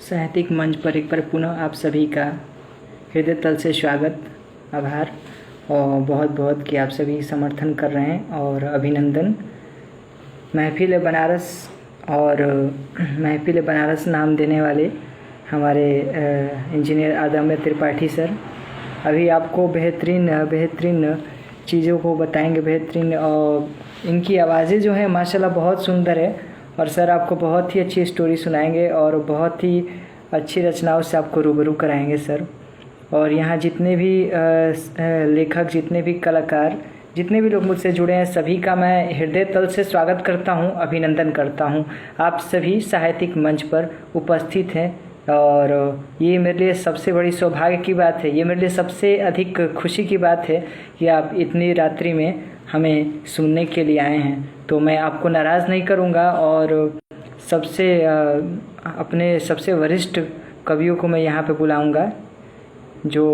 साहित्यिक मंच पर एक बार पुनः आप सभी का हृदय तल से स्वागत, आभार और बहुत बहुत कि आप सभी समर्थन कर रहे हैं और अभिनंदन। महफिल बनारस और महफिल बनारस नाम देने वाले हमारे इंजीनियर आदम्य त्रिपाठी सर अभी आपको बेहतरीन चीज़ों को बताएंगे। बेहतरीन और इनकी आवाज़ें जो है माशाल्लाह बहुत सुंदर है और सर आपको बहुत ही अच्छी स्टोरी सुनाएंगे और बहुत ही अच्छी रचनाओं से आपको रूबरू कराएंगे सर। और यहाँ जितने भी लेखक, जितने भी कलाकार, जितने भी लोग मुझसे जुड़े हैं, सभी का मैं हृदय तल से स्वागत करता हूँ, अभिनंदन करता हूँ। आप सभी साहित्यिक मंच पर उपस्थित हैं और ये मेरे लिए सबसे बड़ी सौभाग्य की बात है। ये मेरे लिए सबसे अधिक खुशी की बात है कि आप इतनी रात्रि में हमें सुनने के लिए आए हैं। तो मैं आपको नाराज़ नहीं करूँगा और अपने सबसे वरिष्ठ कवियों को मैं यहाँ पे बुलाऊँगा। जो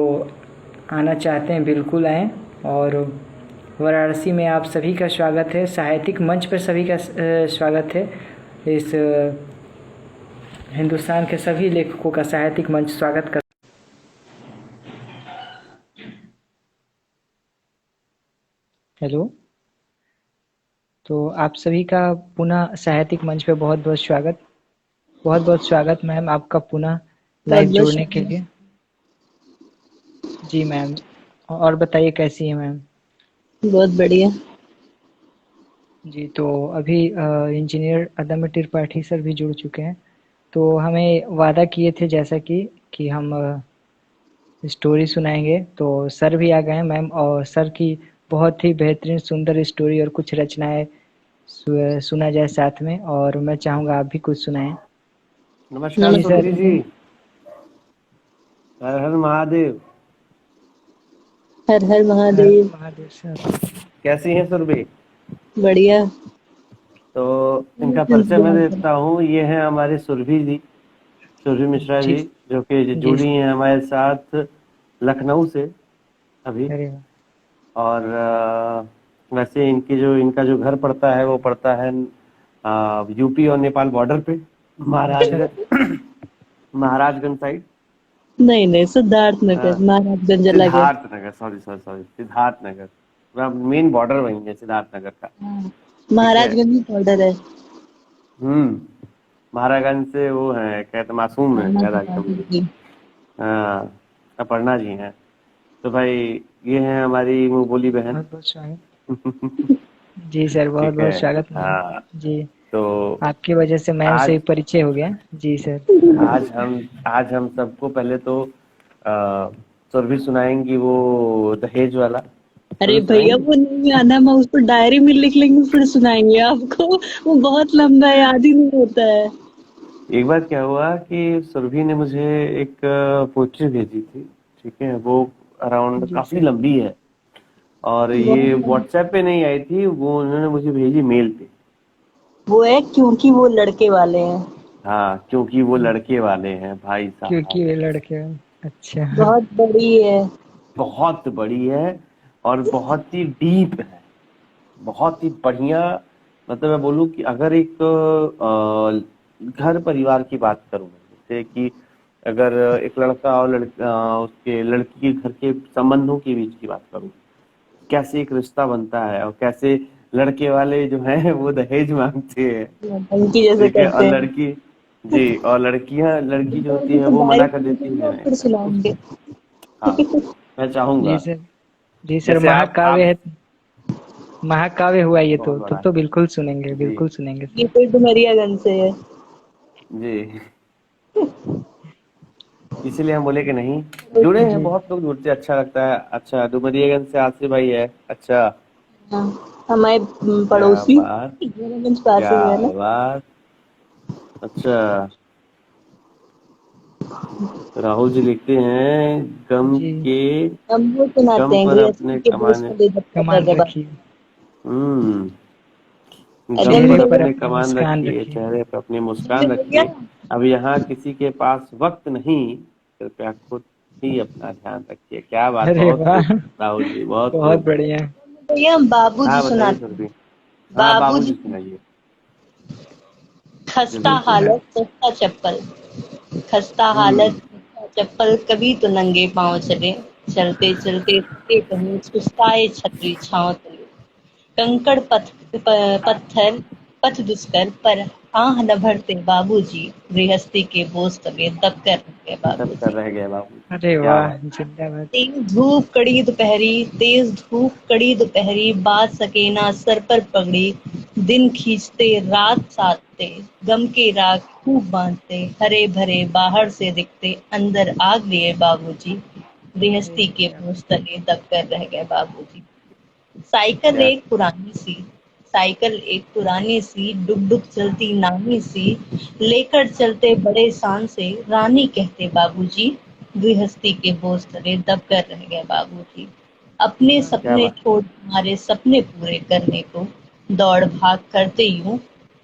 आना चाहते हैं बिल्कुल आएँ। और वाराणसी में आप सभी का स्वागत है, साहित्यिक मंच पर सभी का स्वागत है। इस हिंदुस्तान के सभी लेखकों का साहित्यिक मंच स्वागत कर। हेलो, तो आप सभी का पुनः साहित्यिक मंच पे बहुत बहुत स्वागत मैम आपका पुनः लाइव जोड़ने के लिए। जी मैम, और बताइए कैसी है मैम? बहुत बढ़िया जी, तो अभी इंजीनियर अदम्य त्रिपाठी सर भी जुड़ चुके हैं। तो हमें वादा किए थे जैसा कि हम स्टोरी सुनाएंगे, तो सर भी आ गए हैं मैम। और सर की बहुत ही बेहतरीन सुंदर स्टोरी और कुछ रचनाएं सुना जाए साथ में, और मैं चाहूँगा आप भी कुछ सुनाएं। नमस्कार सुरभि जी। हर हर महादेव। हर हर महादेव। महादेव सर, कैसी हैं सुरभि? बढ़िया। तो इनका परिचय मैं देता हूँ। ये हैं हमारे सुरभि जी, सुरभि मिश्रा जी, जो कि जुड़ी हैं हमारे साथ लखनऊ से अभी। और वैसे इनका जो घर पड़ता है वो पड़ता है यूपी और नेपाल बॉर्डर पे, महाराजगंज साइड। नहीं सिद्धार्थनगर, महाराजगंज अलग है। Siddharthnagar, sorry Siddharthnagar, main border वही है सिद्धार्थनगर का। महाराजगंज में बॉर्डर है। महाराजगंज से वो है, कहते मासूम है, अपर्णा जी हैं। तो भाई ये है हमारी मुंह बोली बहन। जी सर, बहुत बहुत स्वागत मैम। जी, तो आपकी वजह से मैम से परिचय हो गया। जी सर, आज हम सबको पहले तो सुरभि सुनाएंगी वो दहेज वाला। अरे भैया वो नहीं आना, मैं उस पर डायरी में लिख लेंगे फिर सुनाएंगे आपको। वो बहुत लंबा है, याद ही नहीं होता है। एक बार क्या हुआ कि सुरभि ने मुझे एक पोएट्री भेजी थी, ठीक है, वो अराउंड काफी लंबी है और ये व्हाट्सएप पे नहीं आई थी, वो उन्होंने मुझे भेजी मेल पे। वो है क्योंकि वो लड़के वाले हैं। हाँ, क्योंकि वो लड़के वाले हैं भाई साहब। क्योंकि वो लड़के, अच्छा। बहुत बड़ी है, बहुत बड़ी है और बहुत ही डीप है, बहुत ही बढ़िया। मतलब मैं बोलूँ कि अगर एक घर परिवार की बात करूँ, जैसे कि अगर एक लड़का और उसके लड़की के घर के संबंधों के बीच की बात करूँ, कैसे एक रिश्ता बनता है और कैसे लड़के वाले जो हैं वो दहेज मांगते हैं, उनकी जैसे ठीक है, और करते लड़की जी, और लड़की जो होती है वो मना कर देती है। फिर सुनाएंगे। हाँ, मैं चाहूंगा। जी सर, महाकाव्य हुआ ये, तो बिल्कुल सुनेंगे, बिल्कुल सुनेंगे। ये कोई डुमरियागंज से है जी, इसीलिए हम बोले कि नहीं, जुड़े हैं, बहुत लोग जुड़ते, अच्छा लगता है। अच्छा, डुमरियागंज से आसिफ भाई है। अच्छा, हमारे पड़ोसी क्या बात। अच्छा, राहुल जी लिखते हैं गम पर अपने कमान रखिए। गम पर अपने कमान रखिए, चेहरे पर अपनी मुस्कान रखिए। अब यहाँ किसी के पास वक्त नहीं, कृपया खुद ही अपना ध्यान रखिए। क्या बात, बहुत राहुल जी, बहुत बढ़िया। भैया बाबूजी सुनाते, बाबूजी सुनाइए। खस्ता हालत, सस्ता चप्पल। खस्ता हालत, चप्पल, कभी तो नंगे पाँव चले, चलते चलते रुके कहीं, सुस्ताए छतरी छाँव तले। कंकड़ पत्थर पथ दुष्कर, पर आह न भरते बाबूजी, गृहस्थी के बोझ तले दब कर रह गए दब कर बाबूजी। रह गए बाबू। अरे क्या वाह, बात। जिंदाबाद। तेज धूप कड़ी दोपहरी, बात सके ना सर पर पगड़ी, दिन खींचते रात साधते, गम के राग खूब बांधते, हरे भरे बाहर से दिखते, अंदर आग लिए बाबूजी, अरे गृहस्थी के क्या बोझ तले दब कर रह गए बाबूजी। साइकिल क्या एक पुरानी सी साइकिल एक पुरानी सी, डुग डुग चलती नानी सी, लेकर चलते बड़े शान से, रानी कहते बाबूजी, गृहस्थी के बोझ तले दब कर रह गए बाबूजी। अपने वाह। क्या सपने बात। छोड़ हमारे सपने पूरे करने को, दौड़ भाग करते यूं,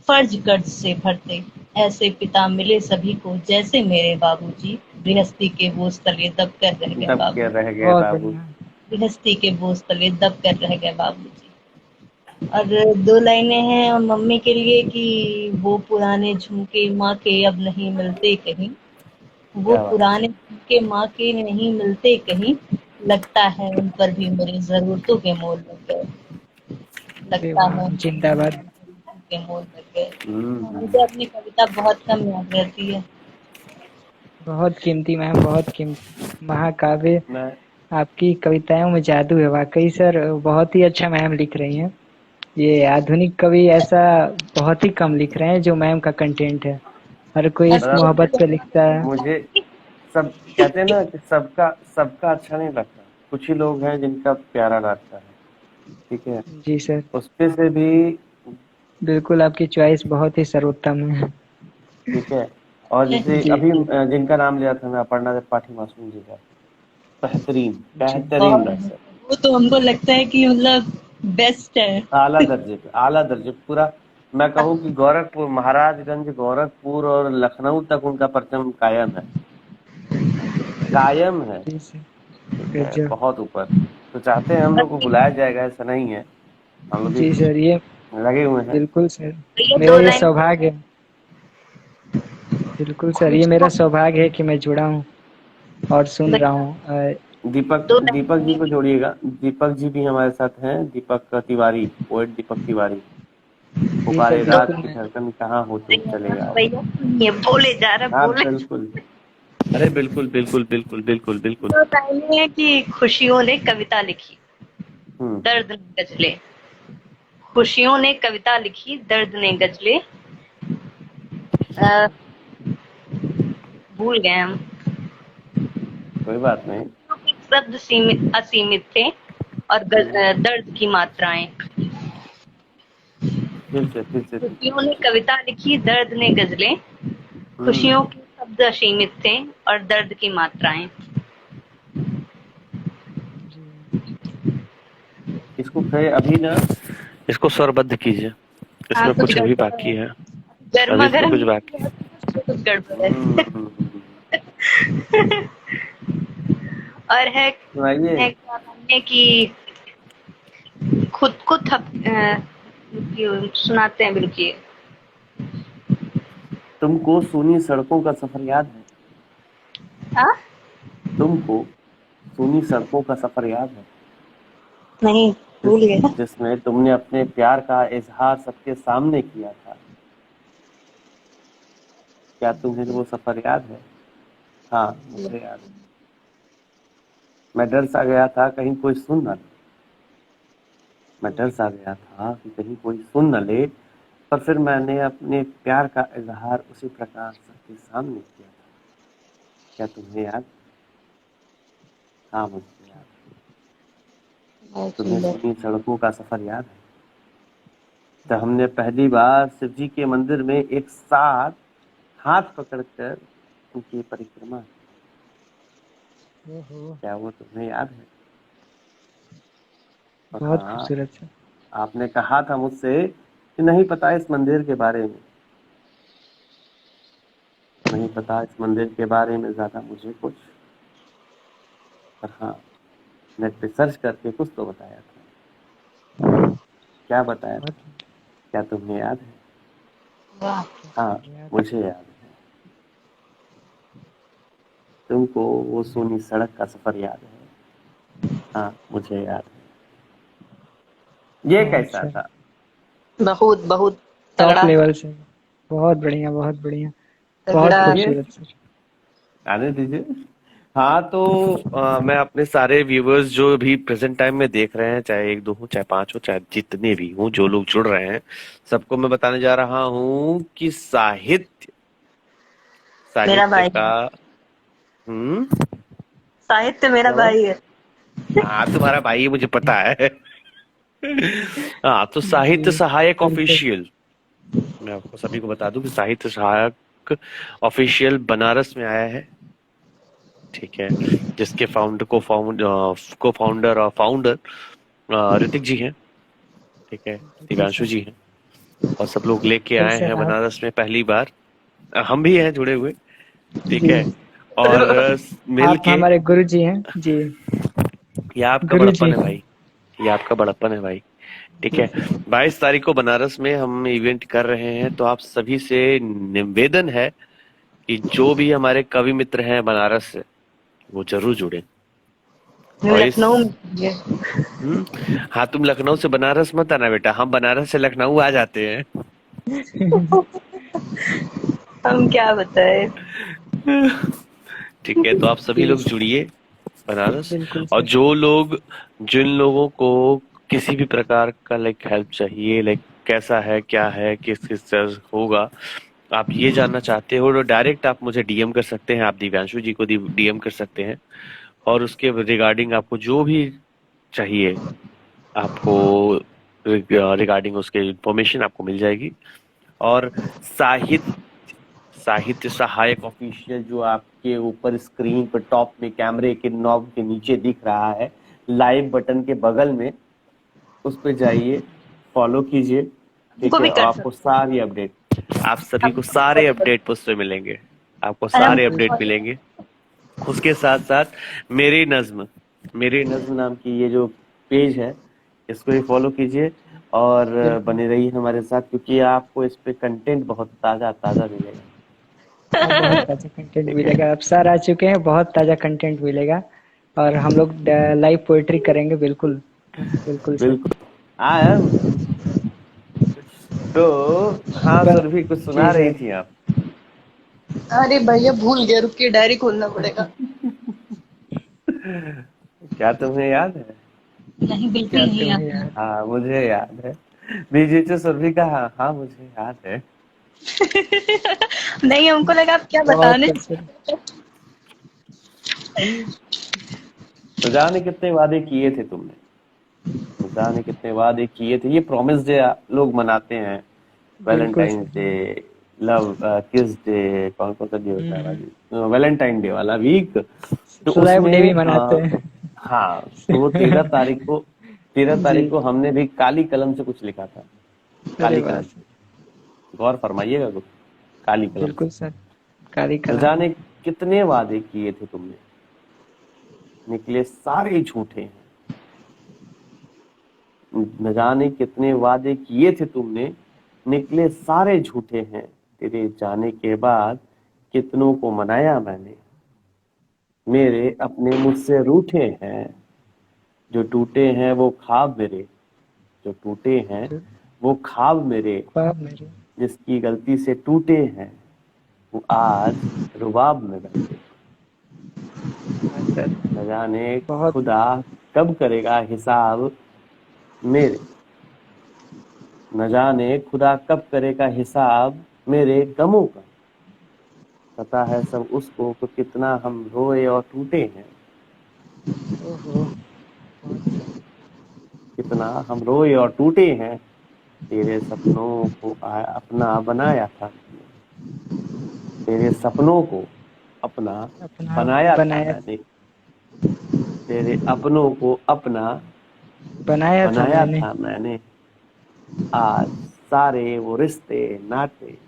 फर्ज कर्ज से भरते, ऐसे पिता मिले सभी को जैसे मेरे बाबूजी, गृहस्थी के बोझ तले दब कर रह गए दब के बाबूजी। रह गए बहुत बाबू। बढ़िया। गृहस्थी के बोझ तले दब कर रह गए बाबूजी। और दो लाइनें हैं और मम्मी के लिए कि वो पुराने झुमके माँ के अब नहीं मिलते कहीं, वो क्या बात। पुराने झुमके माँ के नहीं मिलते कहीं, लगता है उन पर भी मेरी जरूरतों के मोल लग गए, अरे लगता वाह, है उन पर भी जिंदाबाद। मेरी जरूरतों के मोल लग गए। हम्म। मुझे अपनी कविता बहुत कम याद रहती है। बहुत कीमती मैम, बहुत कीमती महाकाव्य। मैं आपकी कविताओं में जादू है वाकई सर, बहुत ही अच्छा मैम लिख रही हैं। ये आधुनिक कवि ऐसा बहुत ही कम लिख रहे हैं जो मैम का कंटेंट है। हर कोई इस मतलब मोहब्बत पे लिखता है। मुझे सब कहते हैं ना कि सबका सबका अच्छा नहीं लगता, कुछ ही लोग हैं जिनका प्यारा लगता है। ठीक है। जी सर, उसपे से भी। बिल्कुल आपकी चॉइस बहुत ही सर्वोत्तम है। ठीक है। और जैसे जी अभी जी जिनका नाम लिया था मैं, अपर्णा त्रिपाठी मासूम जी का, बेहतरीन जी। बेहतरीन बहुत, नक्शा। वो तो हमको लगता है कि मतलब बेस्ट है। आला दर्जे पे, आला दर्जे पे पूरा। मैं कहूँ कि गोरखपुर, महाराजगंज, गोरखपुर और लखनऊ तक उनका परचम कायम है। कायम है। जी सर। ठीक है, गजब। बहुत ऊपर। तो चाहते हैं हम लोग को बुलाया जाएगा, ऐसा नहीं है। हम लोग भी जी सर, ये लगे हुए हैं। बिल्कुल सर, ये मेरा दो ये लाइन सौभाग्य है। बिल्कुल सर, ये मेरा सौभाग्य है कि मैं जुड़ा हूँ और सुन रहा हूँ। दीपक दो दीपक जी लाइन को जोड़िएगा। दीपक जी भी हमारे साथ हैं, दीपक तिवारी, पोएट दीपक तिवारी। जी सर, पुकारे बिल्कुल रात की मैं। धड़कन कहाँ हो तुम चले आओ। भैया सुनिए, बोले जा रहा हाँ बोले। बिल्कुल। अरे बिल्कुल बिल्कुल बिल्कुल बिल्कुल बिल्कुल। तो लाइनें है कि खुशियों ने कविता लिखी, हम्म। दर्द ने गजले, खुशियों ने कविता लिखी, दर्द ने गजले, अ, भूल गए हम। कोई बात नहीं। शब्द सीमित असीमित थे और हम्म, दर्द की मात्राएं। फिर से। खुशियों ने कविता लिखी, दर्द ने गजलें, हम्म। खुशियों के शब्द असीमित थे और दर्द की मात्राएं। जी इसको कहे अभी ना, इसको स्वरबद्ध कीजिए। हाँ, इसमें कुछ कुछ अभी गड़बड़ बाकी है, है। अभी गर्मा इसमें गर्म कुछ बाकी है। कुछ गड़बड़ हम्म, है। हम्म, हम्म। और सुनाइए। है क्या मानने की खुद को सुनाते हैं, बिल्कुल। तुमको सूनी सड़कों का सफर याद है? हाँ, तुमको सूनी सड़कों का सफर याद है? नहीं, जिस भूल गया। जिसमें तुमने अपने प्यार का इजहार सबके सामने किया था। क्या तुम्हें वो सफर याद है? हाँ, मुझे याद है। मैं डर सा गया था कहीं कोई सुन न ले। मैं डर सा गया था कि कहीं कोई सुन न ले। पर फिर मैंने अपने प्यार का इजहार उसी प्रकार सबके सामने किया था। क्या तुम्हें याद? हाँ, मुझे याद है। बहुत तुम्हें सुंदर। सुनी सड़कों का सफर याद है? जब हमने पहली बार शिव जी के मंदिर में एक साथ हाथ पकड़कर उनकी परिक्रमा की। ओहो, क्या वो तुम्हें याद है? और बहुत हाँ, खूबसूरत सर। आपने कहा था मुझसे कि नहीं पता इस मंदिर के बारे में, नहीं पता इस मंदिर के बारे में ज्यादा मुझे कुछ। पर हाँ, नेट पे सर्च करके कुछ तो बताया था। क्या बताया था? बहुत। क्या तुम्हें याद है? वाह। क्या हाँ, तुम्हें याद? मुझे याद है। तुमको वो सोनी सड़क का सफर याद है? हाँ मुझे याद है। ये बहुत कैसा सर, था? बहुत बहुत टॉप तगड़ा लेवल से। बहुत बढ़िया, बहुत बढ़िया, बहुत तगड़ा। ये खूबसूरत सर। आने दीजिए। हाँ तो मैं अपने सारे व्यूअर्स जो भी प्रेजेंट टाइम में देख रहे हैं, चाहे एक दो हो चाहे पांच हो चाहे जितने भी हो, जो लोग जुड़ रहे हैं, सबको मैं बताने जा रहा हूँ कि साहित्य मेरा साहित्य भाई का। है, हम्म। साहित्य मेरा क्या बोला? भाई है। हाँ तुम्हारा भाई है, मुझे पता है। हाँ तो साहित्य जी सहायक बिल्कुल। ऑफिशियल, मैं आपको सभी को बता दूं कि साहित्य सहायक ऑफिशियल बनारस में आया है। ठीक है। जिसके को फाउंडर और फाउंडर ऋतिक जी हैं। ठीक है। बिल्कुल दिव्यांशु सर। जी हैं। और सब लोग लेके बिल्कुल आए हैं सर आप। बनारस में पहली बार। हम भी हैं जुड़े हुए। ठीक जी, है। और मिल आप के, हमारे गुरु जी हैं जी। ये आपका गुरु जी। बड़प्पन है भाई। ये आपका बड़प्पन है भाई। ठीक है। 22 तारीख को बनारस में हम इवेंट कर रहे हैं, तो आप सभी से निवेदन है कि जो भी हमारे कवि मित्र हैं बनारस से, वो जरूर जुड़े। और इस लखनऊ में है। हाँ तुम लखनऊ से बनारस मत आना बेटा, हम बनारस से लखनऊ आ जाते हैं। हम क्या बताए। ठीक है। तो आप सभी जी लोग जुड़िए बनारस। बिल्कुल और सर। जो लोग, जिन लोगों को किसी भी प्रकार का लाइक हेल्प चाहिए, लाइक कैसा है क्या है किस किस तरह से होगा, आप ये जानना चाहते हो, तो डायरेक्ट आप मुझे डीएम कर सकते हैं, आप दिव्यांशु जी को डीएम कर सकते हैं। और उसके रिगार्डिंग आपको जो भी चाहिए, आपको रिगार्डिंग उसके इंफॉर्मेशन आपको मिल जाएगी। और साहित्य साहित्य सहायक ऑफिशियल जो आपके ऊपर स्क्रीन पर टॉप में कैमरे के नॉब के नीचे दिख रहा है, लाइव बटन के बगल में, उस पर जाइए, फॉलो कीजिए। ठीक उनको है। भी और कर आपको सकते सारी अपडेट, आप सभी हैं। को सारे अपडेट उस पे मिलेंगे। आपको अरे हम सारे अपडेट मिलेंगे। उसके साथ साथ मेरी नज्म नाम की ये जो पेज है, इसको भी फॉलो कीजिए। और बिल्कुल। बने रहिए हमारे साथ, क्योंकि आपको इस पे कंटेंट बहुत ताजा ताजा मिलेगा। अब बहुत ताज़ा कंटेंट ठीक है। मिलेगा, अब सर आ चुके हैं, बहुत ताज़ा कंटेंट मिलेगा। और हम लोग लाइव पोएट्री करेंगे बिल्कुल। बिल्कुल सर। बिल्कुल। हाँ तो हाँ ब- सुरभि, कुछ जी सुना रही सर। थी आप? अरे भैया भूल गया, रुकिए डायरी खोलना पड़ेगा। क्या तुम्हें याद है? नहीं बिल्कुल क्या नहीं तुम्हें आता। याद। हाँ मुझे याद है। बीजीचे सुरभि का, हाँ हाँ मुझे याद है। नहीं हमको लगा आप क्या बहुत बताने। खूबसूरत। तो जाने कितने वादे किए थे तुमने, तो जाने कितने वादे किए थे। ये प्रॉमिस डे लोग मनाते हैं, बिल्कुल वैलेंटाइंस सर। डे, लव किस डे, कौन कौन सा डे होता है हम्म। भाई, वैलेंटाइन डे वाला वीक। तो स्लैब डे भी उसमें मनाते हैं। हाँ, तो वो 13 तारीख को, तेरह जी। तारीख को हमने भी काली कलम से कुछ लिखा था। अरे काली वाह कलम सर। से, गौर फरमाइएगा कुछ, काली कलम बिल्कुल से। सर। काली न कलम। जाने कितने वादे किए थे तुमने, निकले सारे झूठे हैं। न जाने कितने वादे किए थे तुमने, निकले सारे झूठे हैं। तेरे जाने के बाद कितनों को मनाया मैंने, मेरे अपने मुझसे रूठे हैं। जो टूटे हैं वो ख्वाब मेरे, जो टूटे हैं जो वो ख्वाब मेरे, ख्वाब मेरे। जिसकी गलती से टूटे हैं वो आज रुबाब में बैठे। हाँ सर। न जाने बहुत। खुदा कब करेगा हिसाब मेरे, न जाने खुदा कब करेगा हिसाब मेरे गमों का। पता है सब उसको कि कितना हम रोए और टूटे हैं, ओहो। बहुत सर। कितना हम रोए और टूटे हैं। तेरे सपनों को अपना बनाया था मैंने, तेरे सपनों को अपना अपना बनाया था बनाया। मैंने, तेरे अपनों को अपना बनाया था बनाया मैंने। था मैंने। आज सारे वो रिश्ते नाते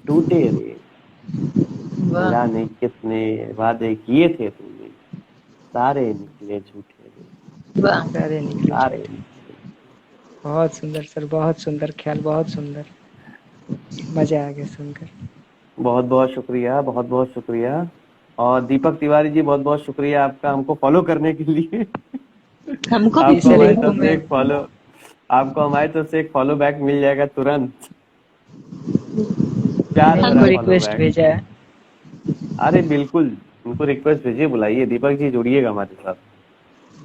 टूटे रे, न वाह। जाने कितने वादे किए थे तुमने, सारे निकले झूठे रे, वाह। सारे निकले सारे झूठे। निकले। बहुत सुंदर सर, बहुत सुंदर ख्याल, बहुत सुंदर। मजा आ गया सुनकर। बहुत बहुत शुक्रिया, बहुत बहुत शुक्रिया। और दीपक तिवारी जी बहुत बहुत शुक्रिया आपका हमको फॉलो करने के लिए। हमको भी आपको सर हमारी इनको तरफ से मैं एक फॉलो आपको हमारी तरफ से एक फॉलो बैक मिल जाएगा तुरंत, प्यार मैंने भरा इनको फॉलो रिक्वेस्ट बैक। भेजा है। अरे बिल्कुल, उनको रिक्वेस्ट भेजिए, बुलाइए, दीपक जी जुड़िएगा हमारे साथ।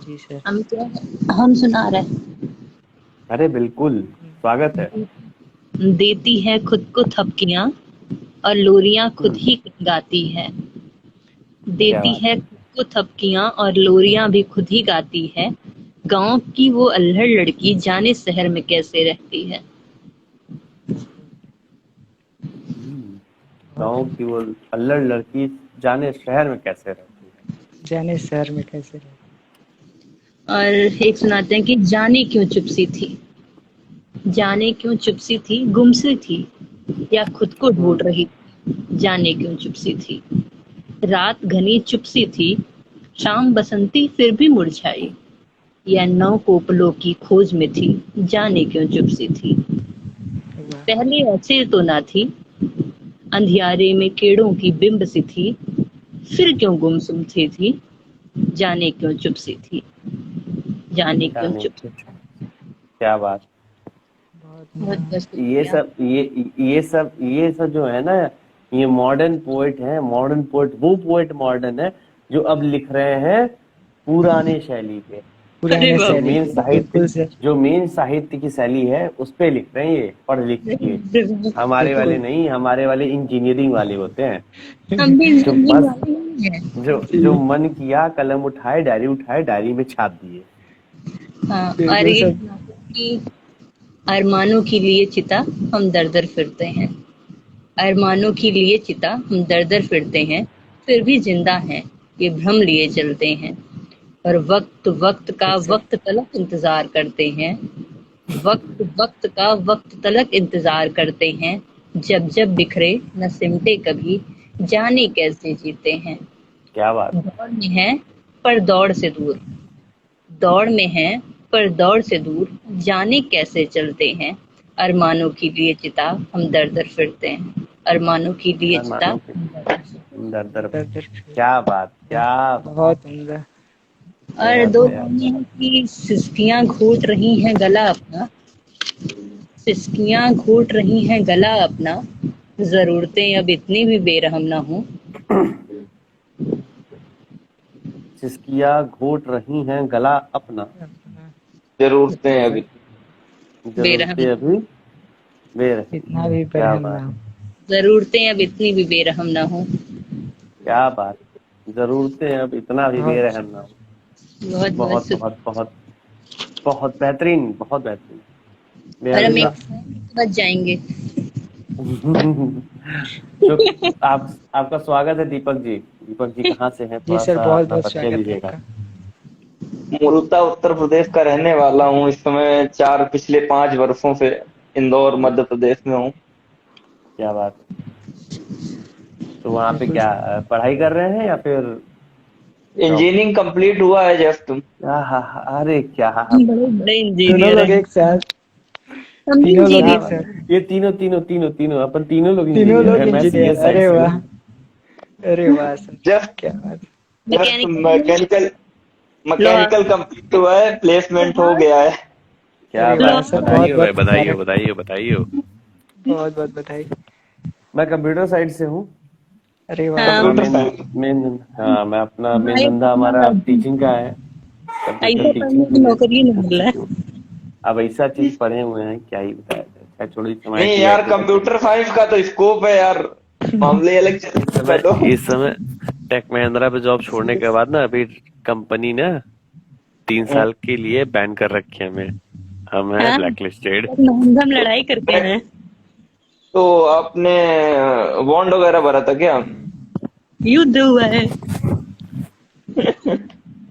जी सर। हम सुना रहे अरे बिल्कुल, स्वागत है। देती है खुद को थपकियां और लोरियां खुद ही गाती है। क्या देती बात है है। खुद को थपकियां और लोरियां भी खुद ही गाती है। गांव की वो अल्हड़ लड़की जाने शहर में कैसे रहती है। गाँव की वो अल्लड़ लड़की जाने शहर में कैसे रहती है। जाने शहर में कैसे रहे। और एक सुनाते हैं कि जाने क्यों चुपसी थी। जाने क्यों चुपसी थी, गुमसी थी या खुद को ढूंढ रही थी। जाने क्यों चुपसी थी। रात घनी चुपसी थी, शाम बसंती फिर भी मुरझाई, या नौ कोपलों की खोज में थी। जाने क्यों चुपसी थी। वाह। पहले ऐसे तो ना थी, अंधियारे में केड़ों की बिंब सी थी। फिर क्यों गुमसुम थी। जाने क्यों चुपसी थी। जाने क्यों जाने चुप। क्या बात। बहुत बहुत बढ़िया। बहुत ये शुक्रिया। सब ये सब जो है ना, ये मॉडर्न पोएट है। मॉडर्न पोएट वो पोएट मॉडर्न है जो अब लिख रहे हैं पुराने शैली पे। अरे पुराने जो बाप शैली मेन पे साहित्य बिल्कुल सर। जो मेन साहित्य की शैली है उस पे लिख रहे हैं, ये पढ़ लिख के। रे, हमारे वाले बिल्कुल। नहीं, हमारे वाले इंजीनियरिंग वाले होते हैं हम भी जो इंजीनियरिंग बस वाले ही हैं। जो मन किया कलम उठाए डायरी उठाए डायरी में छाप दिए। हाँ, और बिल्कुल ये सर। कि अरमानों के लिए चिता हम दर दर फिरते हैं। अरमानों के लिए चिता हम दर दर फिरते हैं, फिर भी जिंदा हैं, ये भ्रम लिए चलते हैं। और वक्त वक्त का ठीक सर। वक्त तलक इंतजार करते हैं। वक्त वक्त का वक्त तलक इंतजार करते हैं। जब जब बिखरे न सिमटे कभी, जाने कैसे जीते हैं। क्या बात। दौड़ में है पर दौड़ से दूर। दौड़ में है पर दौड़ से दूर, जाने कैसे चलते हैं। अरमानों के लिए चिता हम दर दर फिरते हैं। अरमानों के लिए चिता मानो हम दर दर फिरते दर दर। दर दर क्या बात, क्या बात। बहुत उम्दा। हैं। और बेहद दो बेहद। लाइनें हैं कि सिसकियां घोट रही हैं गला अपना। सिसकियां घोट रही हैं गला अपना, जरूरतें अब इतनी भी बेरहम ना हो। सिसकिया घोट रही हैं गला अपना, अपना जरूरतें अभी। बेरहम जरूरतें अभी बेरहम। इतना भी क्या बरहम ना बात, हो। जरूरतें अब इतनी भी बेरहम ना हो। क्या बात। जरूरतें अब इतना भी बहुत बेरहम ना हो। बहुत बहुत बहुत बहुत शुक्रिया। बहुत बहुत बेहतरीन, बहुत बेहतरीन। और बेहद हम अच्छा। एक के बाद जाएंगे। आप आपका स्वागत है दीपक जी। दीपक जी कहाँ से हैं, जी थोड़ा सर, सा बहुत अपना बहुत परिचय स्वागत है दीजिएगा। आपका। मूलतः उत्तर प्रदेश का रहने वाला हूँ। इस समय पिछले 5 वर्षों से इंदौर मध्य प्रदेश में हूँ। क्या बात। तो वहाँ पे बिल्कुल क्या सर। पढ़ाई कर रहे हैं या फिर जॉब। इंजीनियरिंग कंप्लीट हुआ है जस्ट। अरे क्या हम बड़े बड़े दोनों इंजीनियर लोग हैं। एक साथ। हम भी तीनों लोग क्या एक इंजीनियर बात। हैं। साथ। ये तीनों तीनों तीनों तीनों अपन तीनों लोग तीनों इंजीनियर लोग हैं। मैं इंजीनियर। सीएस साइड अरे से वाह। हूँ। अरे वाह सर। जस्ट क्या बात। जस्ट मैकेनिकल लोहा मैकेनिकल कंप्लीट हुआ है, प्लेसमेंट हो लोहा गया है। क्या अरे वाह बात, सर, लोहा बहुत बधाई हो भाई, बहुत बधाई हो, मुबारक। बधाई हो, बधाई हो। बहुत बहुत बधाई। मैं कंप्यूटर साइड से हूँ। अरे वाह। हाँ, अपना कंप्यूटर मेन साइंस। मेन हाँ, मैं अपना मेन भाई धंधा अपना हमारा टीचिंग का है। कंप्यूटर ऐसे टीचिंग पढ़ने के की लिए नौकरी नहीं मिल रहा इंस्टीट्यूट। अब ऐसा चीज पढ़े हुए हैं, क्या ही बताया जाए। खैर छोड़ो, इस समय नहीं आईटी यार, आईटी में कंप्यूटर साइंस का तो स्कोप है यार। मामले अलग चल इस रहे समय तो। इस समय टेक महिंद्रा पे जॉब छोड़ने के बाद ना, अभी कंपनी ने 3 साल के लिए बैन कर रखे हैं हमें। हम है। है हाँ, ब्लैक लिस्टेड। हम लड़ाई करके हैं। तो आपने बॉन्ड वगैरह भरा था क्या? युद्ध हुआ है।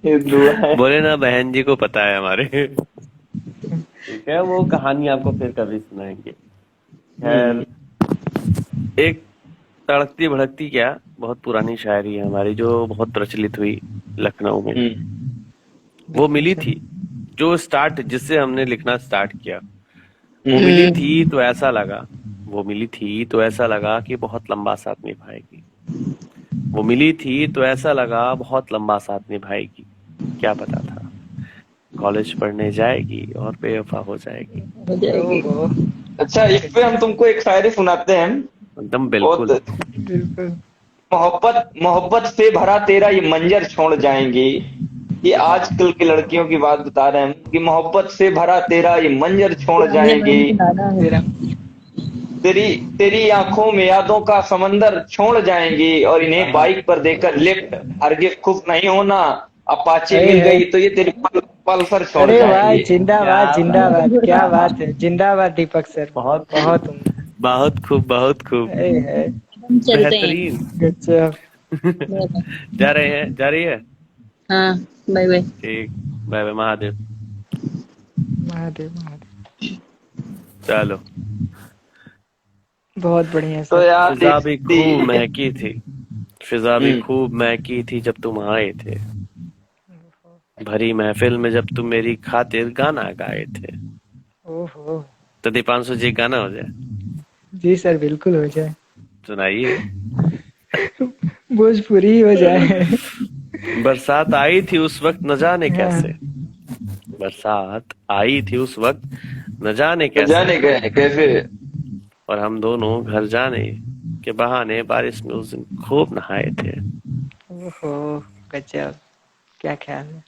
ये दुआ है। बोले ना, बहन जी को पता है हमारे। ठीक है, वो कहानी आपको फिर कभी सुनाएंगे। खैर, एक तड़कती भड़कती क्या बहुत पुरानी शायरी है हमारी, जो बहुत प्रचलित हुई लखनऊ में। वो बिल्कुल मिली सर। थी, जो स्टार्ट जिससे हमने लिखना स्टार्ट किया। वो मिली हम्म। थी तो ऐसा लगा, वो मिली थी तो ऐसा लगा कि बहुत लंबा साथ निभाएगी। वो मिली थी तो ऐसा लगा बहुत लंबा साथ निभाएगी, क्या पता था कॉलेज पढ़ने जाएगी और बेवफा हो जाएगी। हो जाएगी। ओहो। अच्छा, इस पे हम तुमको एक शायरी सुनाते हैं। एकदम बहुत बिल्कुल। बिल्कुल। मोहब्बत मोहब्बत से भरा तेरा ये मंजर छोड़ जाएंगी। ये आजकल की लड़कियों की बात बता रहे हैं हम कि मोहब्बत से भरा तेरा ये मंजर छोड़ ये जाएंगी। मैंने सुनाना है। तेरा तेरी तेरी आंखों में यादों का समंदर छोड़ जाएंगी और इन्हें बाइक पर देकर लिफ्ट हरगिज खुश नहीं होना। अपाचे अरे मिल है। गई तो ये तेरी पल्सर छोड़ अरे वाह, जाएंगी। जिंदाबाद क्या बात, जिंदाबाद, क्या बात है, जिंदाबाद दीपक सर। बहुत बहुत उम्दा। बहुत खूब, बहुत खूब, अरे है। हम चलते हैं। बेहतरीन। गजब। जा रहे हैं, जा रही है? हाँ, बाय बाय। ठीक, बाय बाय, महादेव। महादेव महादेव। चलो। बहुत बढ़िया तो सर। यार फिजा भी खूब इस- महकी थी, फिजा भी हम्म, खूब महकी थी जब तुम आए थे, भरी महफिल में जब तुम मेरी खातिर गाना गाए थे। ओहो। तो दीपांशु जी गाना हो जाए, जी सर, बिल्कुल हो जाए। सुनाइए। भोजपुरी ही हो जाए। बरसात आई थी उस वक्त न जाने हाँ। कैसे, बरसात आई थी उस वक्त न जाने तो कैसे, जाने गए कैसे। और हम दोनों घर जाने के बहाने बारिश में उस दिन खूब नहाए थे। ओहो। गजब। क्या ख्याल है।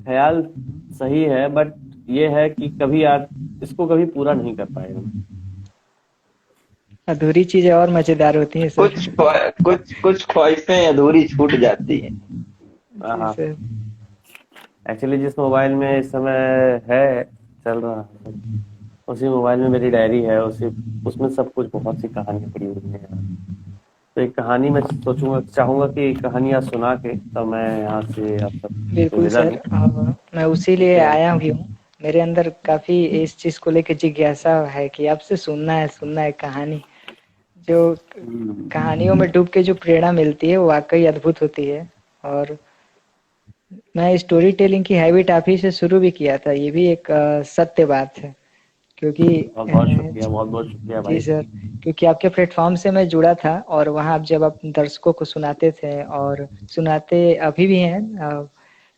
ख्याल सही है, बट ये है कि कभी आज इसको कभी पूरा नहीं कर पाए हम। अधूरी चीजें और मजेदार होती हैं सर। कुछ ख्वाहिशें अधूरी छूट जाती हैं। जी सर। एक्चुअली जिस मोबाइल में इस समय है चल रहा है, उसी मोबाइल में मेरी डायरी है, उसी उसमें सब कुछ, बहुत सी कहानियां पड़ी हुई हैं यार। तो एक कहानी मैं सोचूंगा, चाहूंगा कि कहानियां सुना के तब मैं यहाँ से आप सबसे बिल्कुल विदा सर। लूं। मैं उसी लिए आया भी हूँ। मेरे अंदर काफी इस चीज को लेकर जिज्ञासा है कि आपसे सुनना है कहानी। जो कहानियों में डूब के जो प्रेरणा मिलती है वो वाकई अद्भुत होती है। और मैं स्टोरी टेलिंग की हैबिट आप ही से शुरू भी किया था, ये भी एक सत्य बात है। क्योंकि बहुत बहुत शुक्रिया, बहुत बहुत शुक्रिया जी भाई। सर, क्योंकि आपके प्लेटफॉर्म से मैं जुड़ा था और वहाँ आप जब आप दर्शकों को सुनाते थे और सुनाते अभी भी हैं,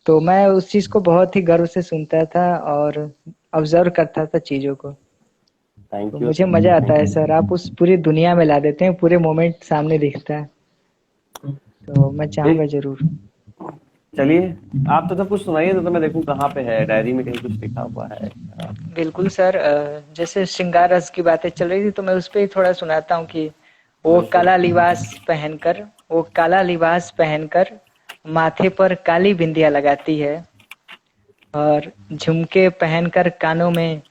तो मैं उस चीज को बहुत ही गर्व से सुनता था और ऑब्जर्व करता था चीजों को। थैंक तो यू। मुझे मजा आता है सर, आप उस पूरी दुनिया में ला देते हैं, पूरे मोमेंट सामने दिखता है। तो मैं चाहूंगा जरूर। चलिए, आप तो सब कुछ सुनाइए तो मैं देखूं कहाँ पे है, डायरी में कहीं कुछ लिखा हुआ है। बिल्कुल सर। जैसे श्रृंगार रस की बातें चल रही थी तो मैं उस पर ही थोड़ा सुनाता हूँ कि वो बिल्कुल। काला लिबास पहनकर, वो काला लिबास पहनकर माथे पर काली बिंदिया लगाती है और झुमके पहनकर कानों में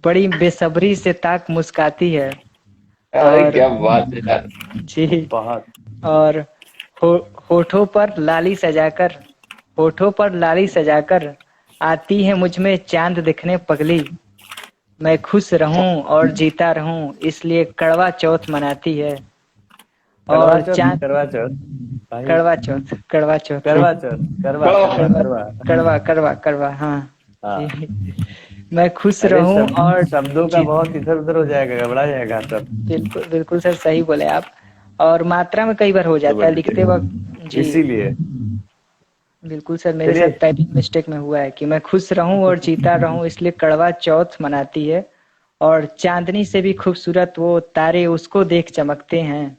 बड़ी बेसब्री से ताक मुस्काती है। अरे और क्या बात है यार। जी, बहुत। और हो, होठों पर लाली सजाकर, होठों पर लाली सजाकर आती है मुझ में चांद दिखने पगली। मैं खुश रहूं और जीता रहूं इसलिए कड़वा चौथ मनाती है। कड़वा और चौथ, चांद, करवा चौथ भाई, कड़वा चौथ, कड़वा चौथ, करवा चौथ, करवा करवा कड़वा, करवा। कड़वा कड़वा कड़वा, हाँ हाँ। जी। मैं खुश अरे रहूं और शब्दों का जी, बहुत इधर उधर हो जाएगा, घबरा जाएगा सब। बिल्कुल बिल्कुल सर, सही बोले आप। और मात्रा में कई बार हो जाता है लिखते वक्त। जी इसीलिए बिल्कुल सर, मेरे साथ चलिए। टाइपिंग मिस्टेक में हुआ है कि मैं खुश रहूं और जीता रहूं इसलिए कड़वा चौथ मनाती है। और चांदनी से भी खूबसूरत वो तारे उसको देख चमकते हैं।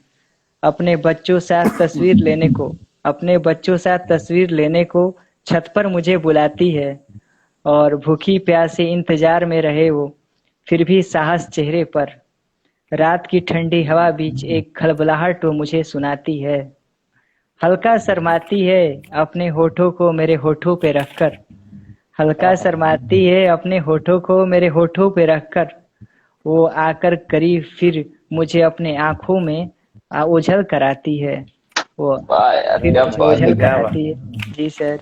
अपने बच्चों साथ तस्वीर लेने को, अपने बच्चों साथ तस्वीर लेने को छत पर मुझे बुलाती है। और भूखी प्यासे इंतजार में रहे वो, फिर भी साहस चेहरे पर। रात की ठंडी हवा बीच एक खलबलाहट वो मुझे सुनाती है। हल्का शर्माती है अपने होठों को मेरे होठों पे रखकर, हल्का शर्माती है अपने होठों को मेरे होठों पे रखकर। वो आकर करीब फिर मुझे अपने आंखों में ओझल कराती है। वो वाह यार, फिर क्या मुझे बात है। ओझल क्या बात। कराती है। जी सर।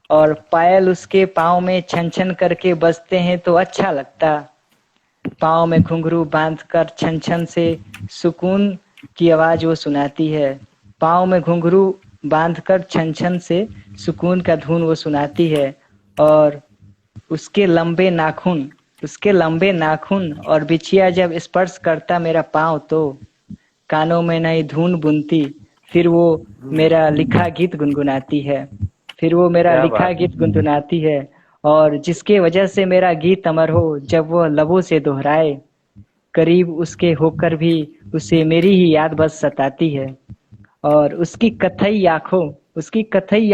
और पायल उसके पाँव में छन छन करके बजते हैं तो अच्छा लगता। पाँव में घुंघरू बांधकर छन छन से सुकून की आवाज वो सुनाती है। पाँव में घुंघरू बांधकर छन छन से सुकून का धुन वो सुनाती है। और उसके लंबे नाखून, उसके लंबे नाखून और बिछिया जब स्पर्श करता मेरा पाँव तो कानों में नई धुन बुनती, फिर वो मेरा लिखा गीत गुनगुनाती है, फिर वो मेरा क्या लिखा बात है। गीत गुनगुनाती है। और जिसके वजह से मेरा गीत अमर हो, जब वह लबों से दोहराए, करीब उसके होकर भी उसे मेरी ही याद बस सताती है। और उसकी कथई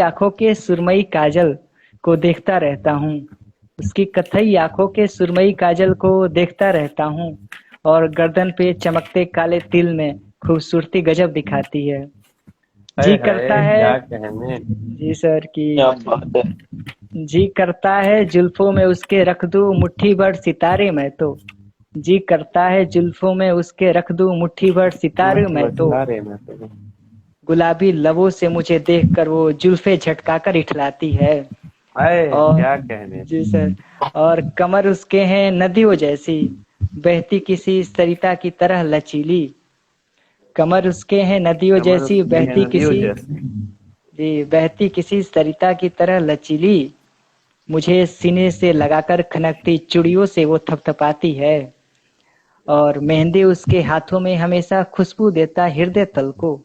आंखों के सुरमई काजल को देखता रहता हूँ, उसकी कथई आंखों के सुरमई काजल को देखता रहता हूँ। और गर्दन पे चमकते काले तिल में खूबसूरती गजब दिखाती है। जी करता है है। क्या कहने। जी सर की। क्या बात है। जी करता है जुल्फों में उसके रख दूं मुट्ठी भर सितारे मैं तो। जी करता है जुल्फों में उसके रख दूं मुट्ठी भर सितारे मुट्ठी मैं भर तो। सितारे में तो। गुलाबी लबों से मुझे देखकर वो जुल्फे झटकाकर इठलाती है। अरे और क्या कहने। जी सर, और कमर उसके हैं नदियों जैसी, बहती किसी सरिता की तरह लचीली। कमर उसके हैं नदियों कमर जैसी, उसकी है नदियों जैसी। बहती किसी सरिता की तरह लचीली। मुझे सीने से लगाकर खनकती चूड़ियों से वो थपथपाती है। और मेहंदी उसके हाथों में हमेशा खुशबू देता हृदय तल को।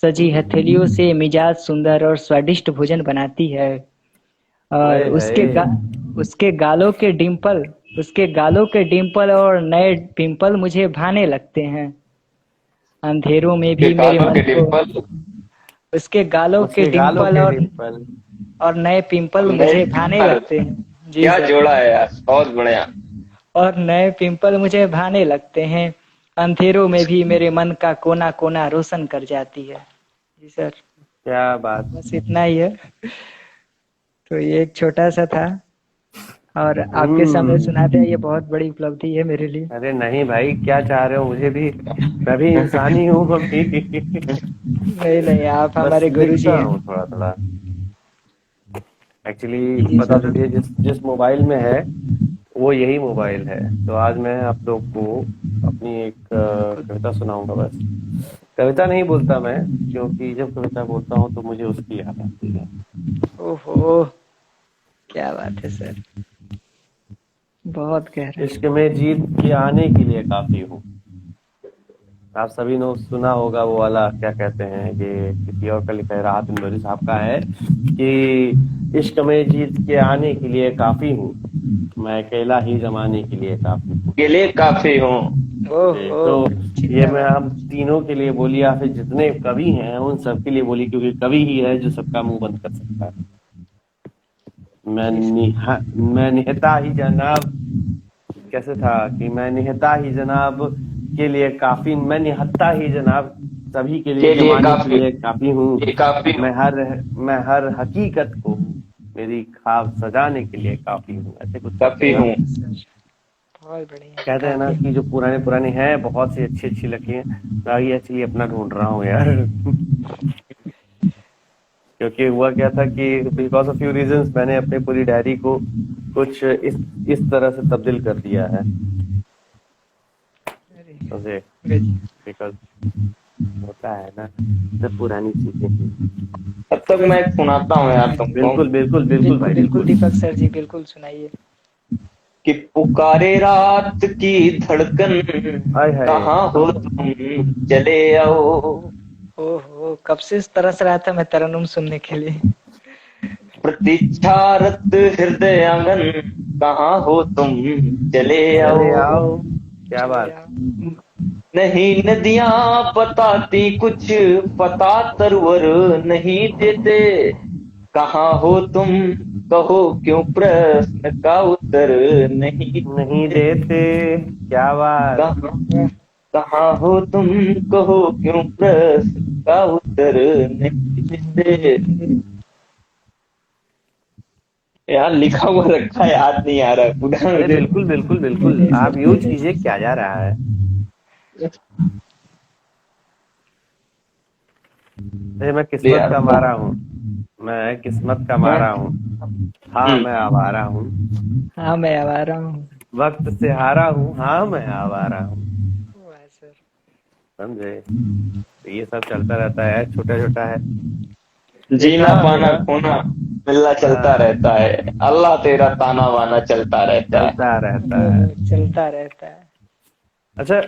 सजी हथेलियों से मिजाज सुंदर और स्वादिष्ट भोजन बनाती है। और ओए है। उसके गालों के डिंपल और नए पिंपल मुझे भाने लगते हैं। अंधेरों में के भी मेरे कानों मन के को डिम्पल उसके गालों के उसके गालों डिंपल के डिंपल। और नए पिंपल नए मुझे भाने डिम्पल। लगते हैं। जी क्या सर। जोड़ा है यार, बहुत बढ़िया। और नए पिंपल मुझे भाने लगते हैं। अंधेरों में भी मेरे मन का कोना कोना रोशन कर जाती है। जी सर, क्या बात। बस इतना ही है। तो ये एक छोटा सा था, और आपके सामने सुनाते हैं, ये बहुत बड़ी उपलब्धि है मेरे लिए। अरे नहीं भाई, क्या चाह रहे हो, मुझे भी, मैं भी इंसान ही हूँ अभी। नहीं नहीं, आप बस हमारे गुरु जी लिखता हैं। हूँ थोड़ा थोड़ा। एक्चुअली जी पता सर। चलिए जिस जिस मोबाइल में है वो यही मोबाइल है। तो आज मैं आप लोग को अपनी एक कविता सुनाऊंगा बस। कविता नहीं बोलता मैं, क्योंकि जब कविता बोलता हूँ तो मुझे उसकी याद आती है। ओहो, क्या बात है सर, बहुत गहरा। इश्क में जीत के आने के लिए काफी हूँ। आप सभी ने सुना होगा वो वाला, क्या कहते हैं, ये किसी और का लिखा है, राहत इंदौरी साहब का है कि इश्क में जीत के आने के लिए काफी हूँ, मैं अकेला ही जमाने के लिए काफी हूँ। के लिए काफी हूँ। ओहो, तो ये मैं जिंदाबाद। हम तीनों के लिए बोली, या फिर जितने कवि हैं उन सब के लिए बोली, क्योंकि कवि ही है जो सबका मुंह बंद कर सकता है। मैं निहता ही जनाब, कैसे था कि मैं निहता ही जनाब के लिए काफी, मैं निहत्ता ही जनाब सभी के लिए के लिए जमाने के काफी, लिए काफी हूँ। ये काफी हूँ। मैं हर हकीकत को मेरी ख्वाब सजाने के लिए काफी हूँ, ऐसे कुछ काफी करके ना। हूँ। बहुत बढ़िया, कहते हैं ना काफी। कि जो पुराने पुराने हैं बहुत सी अच्छी अच्छी लकीरें, मैं ये एक्चुअली अपना ढूंढ रहा हूँ यार। क्योंकि हुआ क्या था कि बिकॉज ऑफ फ्यू रीजंस मैंने अपने पूरी डायरी को कुछ इस तरह से तब्दील कर दिया है। अरे, समझे, गजब। बिकॉज होता है ना जब पुरानी चीजें। तब तक मैं सुनाता हूँ यार तुमको बिल्कुल बिल्कुल बिल्कुल बिल्कुल भाई बिल्कुल बिल्कुल। दीपक सर जी, बिल्कुल सुनाइए। कि पुकारे रात की धड़कन, हाय हाय। कहाँ हो तुम, चले आओ। ओहो, कब से तरस रहा था मैं तरन्नुम सुनने के लिए। प्रतीक्षारत हृदय आंगन, कहाँ हो तुम, चले चले आओ। आओ। क्या चले बात। आओ। नहीं नदियां बताती कुछ, पता तरवर नहीं देते। कहाँ हो तुम, कहो क्यों, प्रश्न का उत्तर नहीं नहीं देते। देते। क्या बात। कहाँ कहाँ हो तुम, कहो क्यों, प्रश्न का उत्तर नहीं देते। यार लिखा हुआ रखा है, याद नहीं आ रहा है पूरा अरे मुझे। बिल्कुल बिल्कुल नहीं बिल्कुल, नहीं आप सर, कोई यूज कीजिए, नहीं। क्या जा रहा है। अरे मैं ले किस्मत यार। का मारा हूँ, मैं किस्मत का मारा हूँ, हाँ मैं आवारा हूँ, हाँ, मैं अब आ रहा हूँ। वक्त से हारा हूँ, हाँ मैं आवारा हूँ। वाह सर। समझे, तो ये सब चलता रहता है, छोटा छोटा है। एक जीना था पाना मेरा। खोना मिलना चलता हाँ, रहता है, अल्लाह तेरा ताना वाना चलता रहता है। चलता रहता है। ओहो, चलता रहता है। अच्छा,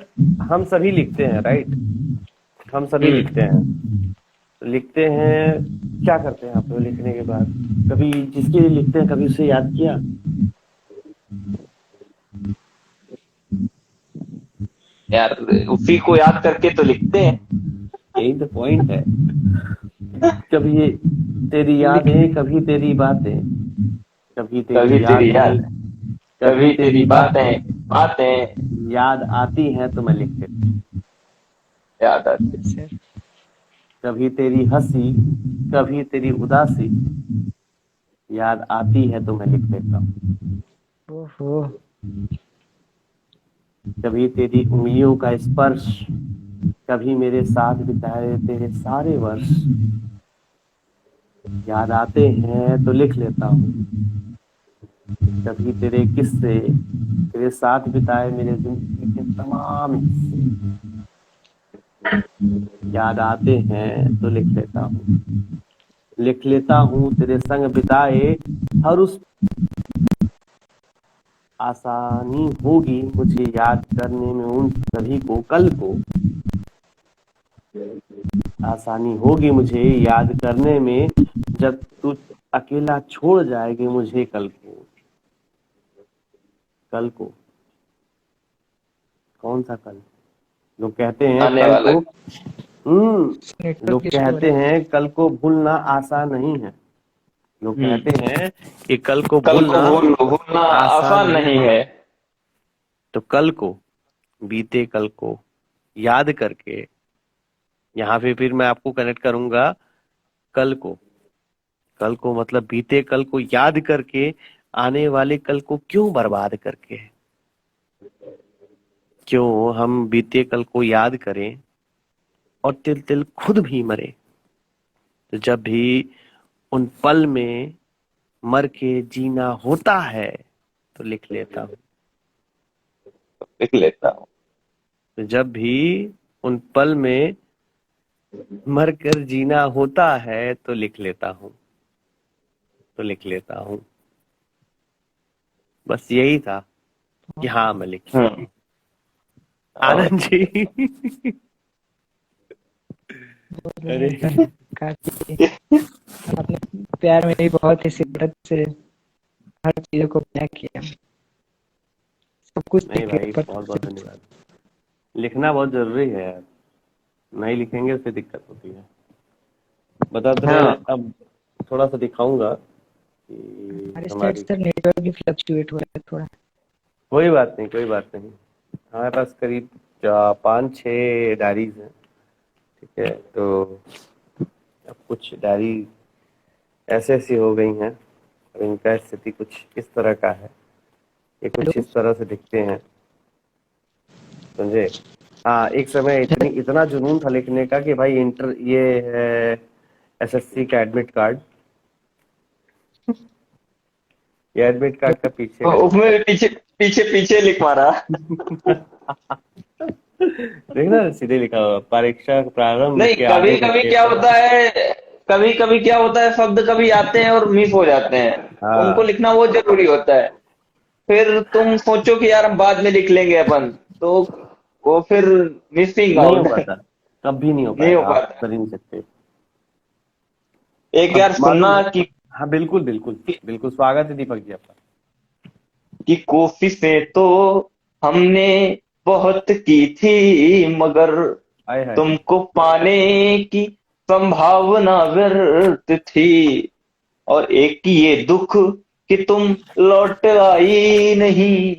हम सभी लिखते हैं राइट, हम सभी लिखते हैं। लिखते हैं, क्या करते हैं आप लोग लिखने के बाद? कभी जिसके लिए लिखते हैं कभी उसे याद किया? यार उसी को याद करके तो लिखते हैं। यही तो पॉइंट है। कभी ये तेरी यादें, कभी तेरी बातें, कभी कभी तेरी तेरी यादें, याद, कभी कभी तेरी तेरी बातें बातें बातें याद आती हैं तो मैं लिख देता हूँ। याद आती। सर कभी तेरी हंसी, कभी तेरी उदासी याद आती है तो मैं लिख देता हूँ। ओहो कभी तेरी उंगलियों का स्पर्श, कभी मेरे साथ बिताए तेरे सारे वर्ष याद आते हैं तो लिख लेता हूँ। कभी तेरे किस्से, तेरे साथ बिताए मेरे जिंदगी के तमाम हिस्से याद आते हैं तो लिख लेता हूँ। लिख लेता हूँ तेरे संग बिताए हर उस, आसानी होगी मुझे याद करने में उन सभी को कल को, आसानी होगी मुझे याद करने में जब तू अकेला छोड़ जाएगी मुझे कल को। कल को कौन सा कल? लोग कहते हैं आने कल वाला। को, नेटवर्क लोग इशू हो कहते रहा है। हैं कल को भूलना आसान नहीं है। लोग कहते हैं कि कल को कल को भूलना भूलना आसान आसान नहीं। नहीं है। तो कल को, बीते कल को याद करके, यहाँ पे फिर मैं आपको कनेक्ट करूंगा कल को। कल को मतलब बीते कल को याद करके आने वाले कल को क्यों बर्बाद करके? क्यों हम बीते कल को याद करें और तिल तिल खुद भी मरे? तो जब भी उन पल में मर के जीना होता है तो लिख लेता हूँ। लिख लेता हूँ। तो जब भी उन पल में मर कर जीना होता है तो लिख लेता हूँ, तो लिख लेता हूँ। बस यही था कि हाँ मैं लिख लेता हूँ। और आनंद जी बोल रहे अरे हैं सर, काफी आपने प्यार में भी बहुत ही शिद्दत से हर चीजों को बयां किया, सब कुछ नहीं पेपर भाई, पर बहुत बहुत धन्यवाद। लिखना बहुत जरूरी है यार, नहीं लिखेंगे उससे दिक्कत होती है। बता तो मैं हाँ अब थोड़ा सा दिखाऊंगा हमारे कि साइड हमारी, सर नेटवर्क भी फ्लक्चुएट हो रहा है थोड़ा। कोई बात नहीं, कोई बात नहीं। हमारे पास करीब 5-6 डायरीज हैं, ठीक है। तो अब कुछ डायरी ऐसे ऐसी हो गई हैं, और इनका स्थिति कुछ इस तरह का है, ये हेलो कुछ इस तरह से दिखते हैं, समझे? हाँ, एक समय इतना जुनून था लिखने का कि भाई इंटर, ये है एसएससी का एडमिट कार्ड, ये एडमिट कार्ड का पीछे तो का उसमें हिस्सा। भी पीछे पीछे पीछे लिख मारा। देखना सीधे लिखा हुआ, परीक्षा प्रारंभ नहीं, के कभी आधे कभी घंटे क्या पहले। होता है, कभी कभी क्या होता है, शब्द कभी आते हैं और मिस हो जाते हैं, उनको हाँ, लिखना बहुत जरूरी होता है। फिर तुम सोचो कि यार हम बाद में लिख लेंगे अपन, तो वो फिर मिसिंग नहीं हो आउट। पाता, कभी नहीं हो नहीं हो पाएगा, आप पाता। कर ही नहीं सकते। एक अब यार मालूम सुनना है, हाँ बिल्कुल बिल्कुल बिल्कुल, स्वागत है दीपक जी आपका। कि कोशिशें तो हमने बहुत की थी, मगर आए हाय। तुमको पाने की संभावना व्यर्थ थी। और एक ये दुख कि तुम लौट आई नहीं,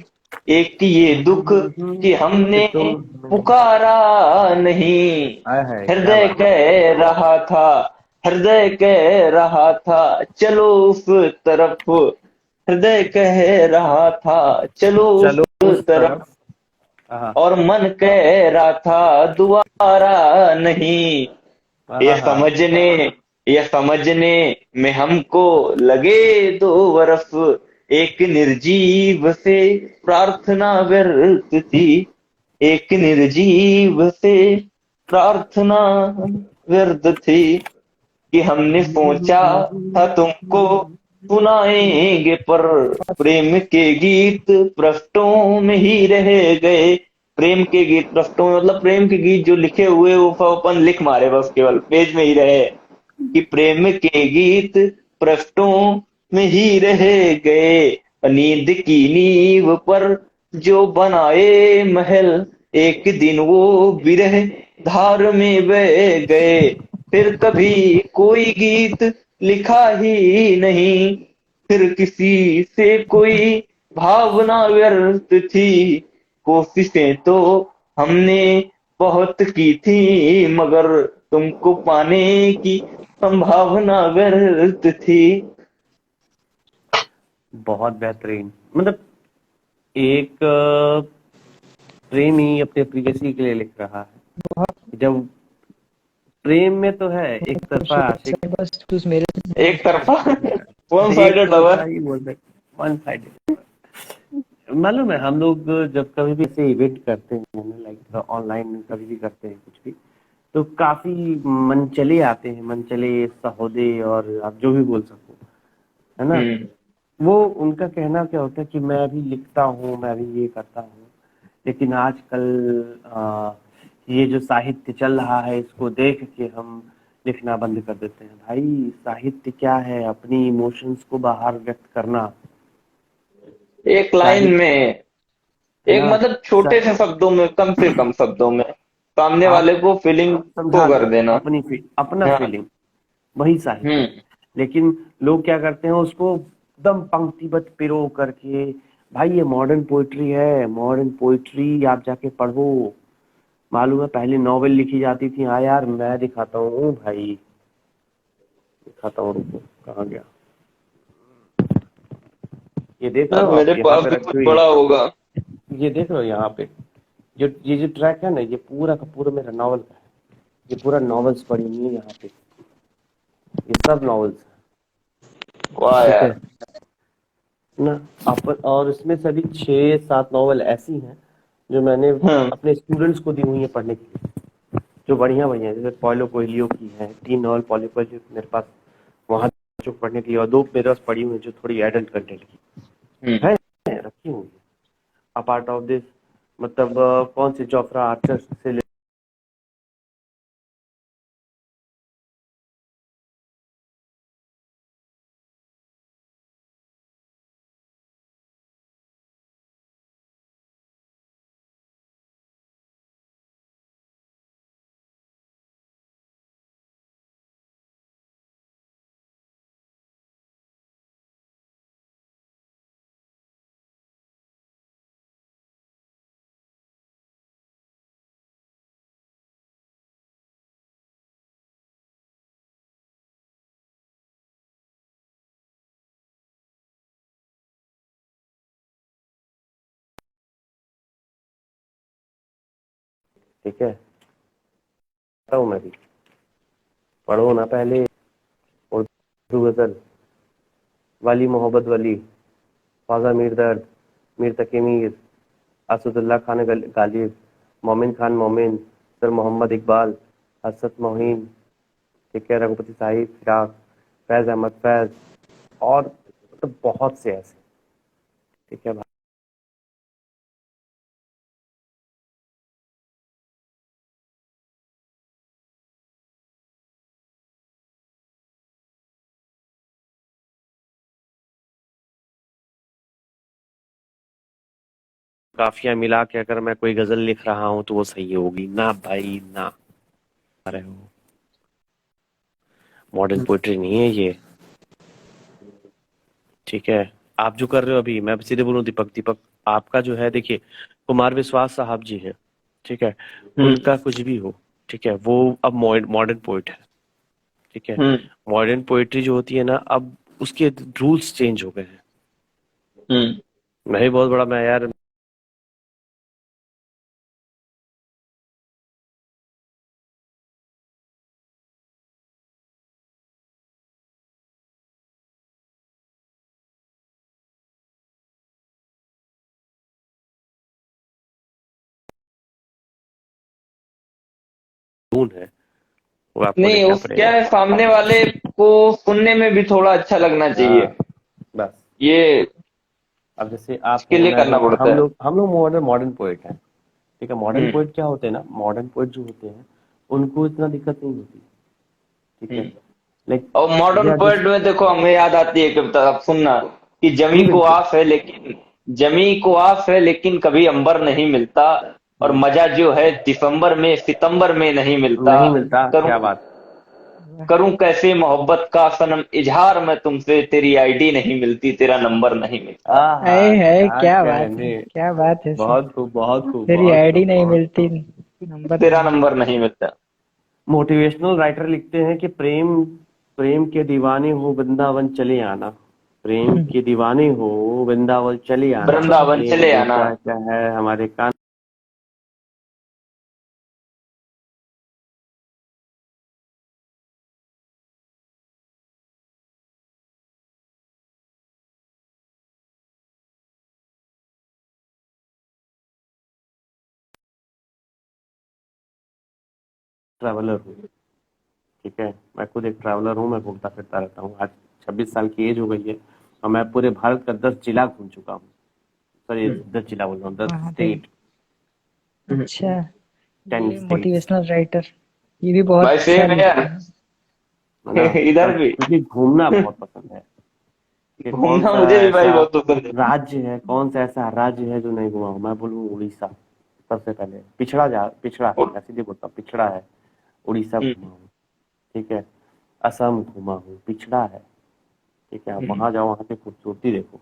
एक ये दुख कि कि हमने तुम, पुकारा नहीं। आए हाय, क्या हृदय बात है। कह रहा था, हृदय कह रहा था चलो उस तरफ, हृदय कह रहा था चलो उस चलो उस तरफ। तरफ। हाँ और मन कह रहा था दोबारा नहीं। हाँ ये हाँ हाँ। समझने, ये समझने में हमको लगे 2 बरस, एक निर्जीव से प्रार्थना व्यर्थ थी, एक निर्जीव से प्रार्थना व्यर्थ थी। कि हमने सोचा था तुमको सुनाएंगे, पर प्रेम के गीत पृष्ठों में ही रह गए, प्रेम के गीत पृष्ठों में, मतलब प्रेम के गीत जो लिखे हुए वो अपन लिख मारे, बस केवल पेज में ही रहे कि प्रेम के गीत पृष्ठों में ही रह गए, नींद की नींव पर जो बनाए महल, एक दिन वो विरह धार में बह गए, फिर कभी कोई गीत लिखा ही नहीं, फिर किसी से कोई भावना व्यर्थ थी, कोशिशें तो हमने बहुत की थी, मगर तुमको पाने की संभावना व्यर्थ थी। बहुत बेहतरीन। मतलब एक प्रेमी अपने प्रेयसी के लिए लिख रहा है। जब प्रेम में तो है एक तरफा आशिक, बस तू मेरे एक तरफा वन एक साइडेड तरफा लवर। ही बोल सकते, वन साइडेड। मालूम है हम लोग जब कभी भी ऐसे इवेंट करते हैं, लाइक ऑनलाइन कभी भी करते हैं कुछ भी, तो काफी मनचले आते हैं, मनचले सहोदे, और आप जो भी बोल सको, है ना। वो उनका कहना क्या होता है कि मैं भी लिखता हूँ, मैं भी ये करता हूँ, लेकिन आजकल ये जो साहित्य चल रहा है इसको देख के हम लिखना बंद कर देते हैं। भाई साहित्य क्या है? अपनी इमोशंस को बाहर व्यक्त करना। एक लाइन साहित्य, में, है एक ना। मतलब छोटे सा- से शब्दों में, कम से कम शब्दों में सामने आप वाले को फीलिंग को समझा कर दो देना। अपना हाँ। फीलिंग, वही साहित्य है। हम्म। लेकिन लोग क्या करते हैं, उसको एकदम पंक्तिबद्ध पिरो करके, भाई ये मॉडर्न पोइट्री है, मॉडर्न पोइट्री आप जाके पढ़ो। मालूम है पहले नॉवेल लिखी जाती थी। हाँ यार मैं दिखाता हूँ भाई, दिखाता हूँ, रुको कहाँ गया, ये देख रहे अब हो आप मेरे यहाँ पास पे भी रखी कुछ हुई है, बड़ा होगा। ये देख रहे हो यहाँ पे, जो ये जो ट्रैक है ना, ये पूरा का पूरा मेरा नॉवल का है। ये पूरा नॉवेल्स पढ़ी हुई है यहाँ पे, ये सब नॉवेल्स है, वाह ठीक है यार। ना। और इसमें सभी 6-7 नॉवल ऐसी हैं जो मैंने हम्म। अपने स्टूडेंट्स को दी हुई है पढ़ने के लिए, जो बढ़िया बढ़िया है। जैसे पॉलो कोएल्हो की है 3 नॉवल, पॉलो कोएल्हो की मेरे पास वहाँ जो पढ़ने के लिए, और 2 मेरे पास पढ़ी हुई है जो थोड़ी एडल्ट कंटेंट की हम्म। है, रखी हुई है। अपार्ट ऑफ दिस, मतलब कौन से जोफ्रा आर्चर से ठीक है, पढ़ता हूँ मैं भी, पढ़ो ना पहले। उर्दू गजल, वाली मोहब्बत वली, ख्वाजा मीर दर्द, मीर तकी मीर, असदुल्ला खान गालिब, मोमिन खान मोमिन, सर मोहम्मद इकबाल, हसरत मोहीन, ठीक है, रघुपति साहिब, फिराक, फैज अहमद फैज, और मतलब बहुत से ऐसे, ठीक है भाई। काफिया मिला के अगर मैं कोई गजल लिख रहा हूँ तो वो सही होगी ना भाई ना। आ रहे हो, मॉडर्न पोइट्री नहीं है ये, ठीक है। आप जो कर रहे हो अभी, मैं सीधे बोलूं दीपक, आपका जो है, देखिए कुमार विश्वास साहब जी हैं, ठीक है, हम्म। उनका कुछ भी हो, ठीक है, वो अब मॉडर्न पोइट है, ठीक है। हम्म। मॉडर्न पोइट्री जो होती है ना, अब उसके रूल्स चेंज हो गए हैं। हम्म। मैं भी बहुत बड़ा, मैं यार खून है, वो आपको नहीं, लिखना उस क्या पड़ेगा। है, सामने वाले को सुनने में भी थोड़ा अच्छा लगना चाहिए। हाँ बस। ये अब जैसे आप इसके हो, लिए मैं करना हूँ, पड़ता हम है। लोग हम लोग मॉडर्न मॉडर्न पोइट हैं, ठीक है। मॉडर्न पोएट क्या होते हैं ना, मॉडर्न पोएट जो होते हैं उनको इतना दिक्कत नहीं होती, ठीक है। लाइक और मॉडर्न पोएट में देखो हमें याद आती है कविता, आप सुनना, कि जमी को बिल्कुल आस है लेकिन, जमी को आस है लेकिन कभी अंबर नहीं मिलता, और मजा जो है दिसंबर में सितंबर में नहीं मिलता। नहीं मिलता। करूं क्या बात। करूं कैसे मोहब्बत का सनम इजहार मैं तुमसे, तेरी आईडी नहीं मिलती, तेरा नंबर नहीं मिलता। आहा, है क्या क्या बात है, कहने। क्या बात है सर। बहुत खूब, बहुत खूब, तेरी बहुत आईडी खूब, नहीं बहुत मिलती, खूब। नंबर तेरा नहीं नंबर मिलता। नहीं मिलता। मोटिवेशनल राइटर लिखते हैं कि प्रेम प्रेम के दीवाने हो वृंदावन चले आना, प्रेम के दीवाने हो वृंदावन चले आना, वृंदावन प्रेम चले आना। होता क्या है हमारे कान। ट्रैवलर हूँ, ठीक है। मैं खुद एक ट्रैवलर हूँ, मैं घूमता फिरता रहता हूँ। आज 26 साल की एज हो गई है और मैं पूरे भारत का 10 जिला घूम चुका हूँ। सॉरी, 10 जिला बोल रहा हूँ, 10 स्टेट, अच्छा, 10 स्टेट्स। मोटिवेशनल राइटर, ये भी बहुत भाई अच्छा सेम है यार। लिखते हैं। है ना। इधर बट भी मुझे घूमना बहुत पसंद है कि कौन घूमना सा मुझे भी भाई ऐसा बहुत पसंद है। राज्य है, कौन सा ऐसा राज्य है जो नहीं घुमा हूं। मैं बोलूँ उड़ीसा, सबसे पहले। पिछड़ा है, मैं सीधे बोलता हूँ, पिछड़ा है। उड़ीसा घुमा हूँ, ठीक है। असम घुमा हूँ, पिछड़ा है, ठीक है। आप वहां जाओ, वहां की खूबसूरती देखो।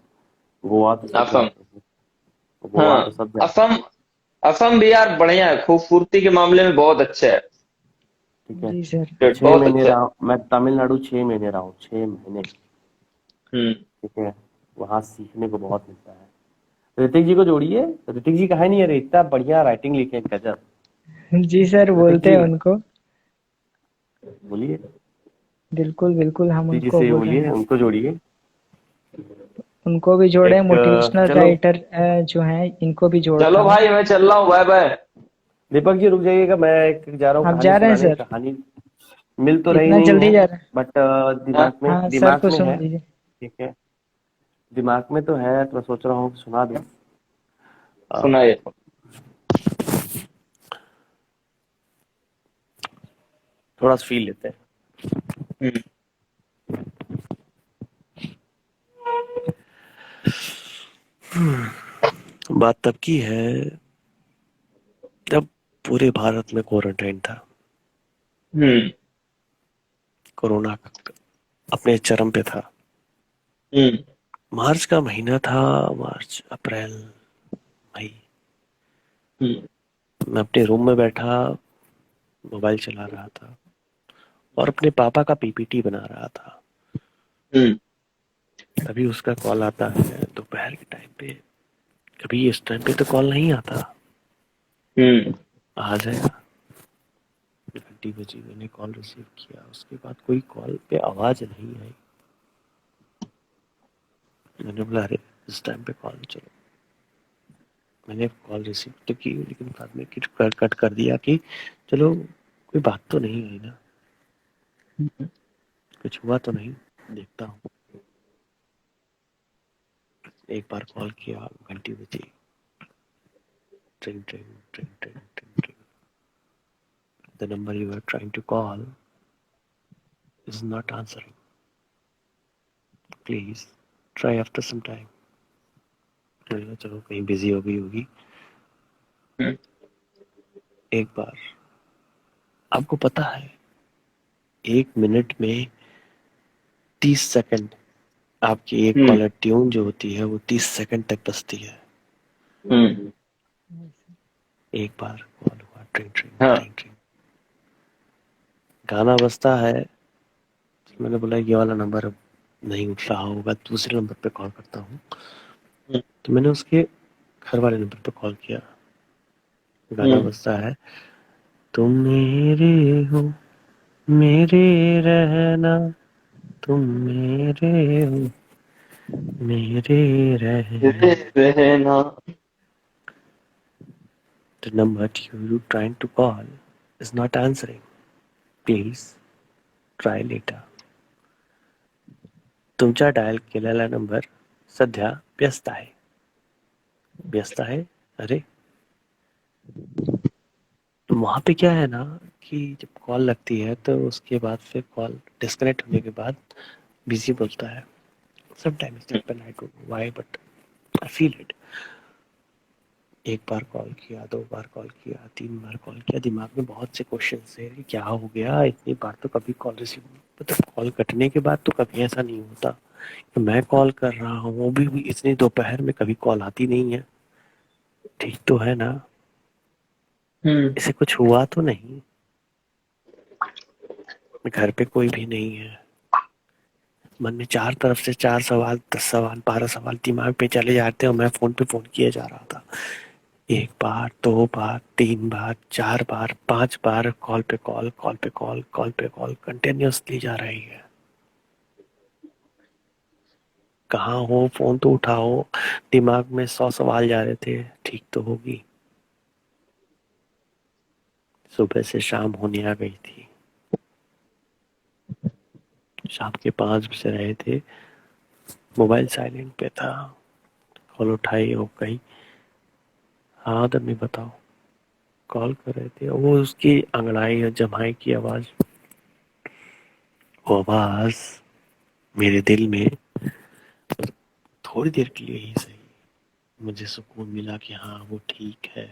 गोवा तो सब असम, जानते हैं, गोवा तो हाँ, सब जानते असम, असम भी यार बढ़िया है, खूबसूरती के मामले में बहुत अच्छा है। हैं, ठीक है। जी सर। मैं स्टेट छह बहुत महीने अच्छा है। रहा हूं, मैं तमिलनाडु 6 महीने रहा हूँ, 6 महीने, हम्म। ठीक है। वहां सीखने को बहुत मिलता है। ऋतिक जी को जोड़िए, ऋतिक जी कहा नहीं है, इतना बढ़िया राइटिंग लिखे हैं, गजब। जी सर, ऋतिक बोलते जी हैं उनको। बोलिए, बिल्कुल बिल्कुल, हम ऋतिक जी उनको से बोल रहे बोलिए, हैं। उनको जोड़िए। उनको भी जोड़े, एक मोटिवेशनल चलो, राइटर जो हैं इनको भी जोड़ता चलो हूँ। भाई मैं चल रहा हूँ, बाय बाय। दीपक जी रुक जाइएगा, मैं एक जा रहा हूँ आप कहानी जा रहे हैं सुनाने। सर? कहानी मिल तो रही इतना नहीं जल्दी है, जा रहे हैं? बट हाँ, हाँ सर दिमाग को में सुन है, लीजिए। ठीक है। दिमाग में तो है, तो मैं सोच रहा हूँ कि सुना दूं। अ, सुनाइए। थोड़ा सा फील लेते हैं। हम्म। बात तब की है जब पूरे भारत में क्वारंटाइन था, हम्म। कोरोना अपने चरम पे था। हम्म। मार्च का महीना था, मार्च अप्रैल मई। हम्म। मैं अपने रूम में बैठा, मोबाइल चला रहा था और अपने पापा का पीपीटी बना रहा था। हम्म। तभी उसका कॉल आता है दोपहर के टाइम पे। कभी इस टाइम पे तो कॉल नहीं आता। हम्म। आ जाएगा, घंटी बजी, मैंने कॉल रिसीव किया, उसके बाद कोई कॉल पे आवाज नहीं आई। मैंने बोला अरे इस टाइम पे कॉल, चलो मैंने कॉल रिसीव तो की, लेकिन बाद में कट कर दिया कि चलो कोई बात तो नहीं हुई ना, कुछ हुआ तो नहीं, देखता हूँ। एक बार कॉल किया, घंटी बजी, ट्रिंग ट्रिंग ट्रिंग ट्रिंग ट्रिंग ट्रिंग, the number you are trying to call is not answering, please try after some time. चलो कहीं बिजी हो गई होगी। हम्म। एक बार, आपको पता है 1 मिनट में 30 सेकंड, आपकी एक हम्म। कॉलर ट्यून जो होती है वो 30 सेकंड तक बजती है। हम्म। एक बार कॉल हुआ, ट्रिंग ट्रिंग हाँ। ट्रिंग ट्रिंग, गाना बजता है। तो मैंने बोला ये वाला नंबर अब नहीं उठ रहा होगा, दूसरे नंबर पे कॉल करता हूँ। तो मैंने उसके घर वाले नंबर पे कॉल किया, गाना हम्म। बजता है, तुम मेरे हो, मेरे रहना, तुम मेरे हो, मेरे रहना। रहना। The number you trying to call is not answering. Please try later. तुमचा डायल केलेला नंबर सध्या व्यस्त आहे. व्यस्त आहे? अरे तो वहाँ पे क्या है ना कि जब कॉल लगती है तो उसके बाद फिर कॉल डिस्कनेक्ट होने के बाद बिजी बोलता है. Sometimes happen, I don't know why but I feel it. एक बार कॉल किया, 2 बार कॉल किया, 3 बार कॉल किया, दिमाग में बहुत से क्वेश्चन थे कि क्या हो गया, इतनी बार तो कभी कॉल रिसीव, मतलब कॉल कटने के बाद तो कभी ऐसा नहीं होता कि मैं कॉल कर रहा हूँ, वो भी इतनी दोपहर में कभी कॉल आती नहीं है. ठीक तो है ना, इसे कुछ हुआ तो नहीं, घर पे कोई भी नहीं है, मन में 4 तरफ से 4 सवाल, 10 सवाल, 12 सवाल दिमाग पे चले जाते हैं और मैं फोन पे फोन किए जा रहा था. 1 बार, 2 बार, 3 बार, 4 बार, 5 बार कॉल पे कॉल, कॉल पे कॉल, कॉल पे कॉल कंटिन्यूअसली जा रही है. कहाँ हो, फोन तो उठाओ. दिमाग में 100 सवाल जा रहे थे, ठीक तो होगी. सुबह से शाम होने आ गई थी, शाम के 5 बज रहे थे, मोबाइल साइलेंट पे था, कॉल उठाई हो गई. हाँ तभी बताओ, कॉल कर रहे थे. वो उसकी अंगड़ाई और जमाई की आवाज, वो आवाज मेरे दिल में थोड़ी देर के लिए ही सही मुझे सुकून मिला कि हाँ वो ठीक है,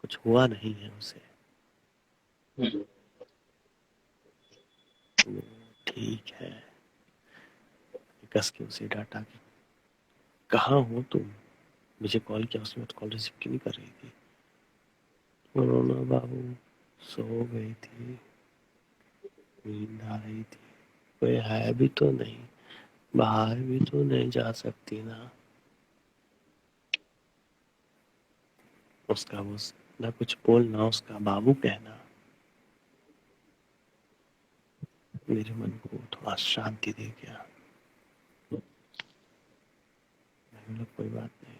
कुछ हुआ नहीं है उसे. वो ठीक है. कस के उसे डांटा कि कहाँ हो तुम, मुझे कॉल किया, उसने कॉल रिसीव क्यों नहीं कर रही थी. रोना बाबू, सो गई थी, नींद आ रही थी, कोई है भी तो नहीं, बाहर भी तो नहीं जा सकती ना. उसका वो ना कुछ बोलना, उसका बाबू कहना मेरे मन को थोड़ा शांति दे गया. मैंने बोला कोई बात नहीं,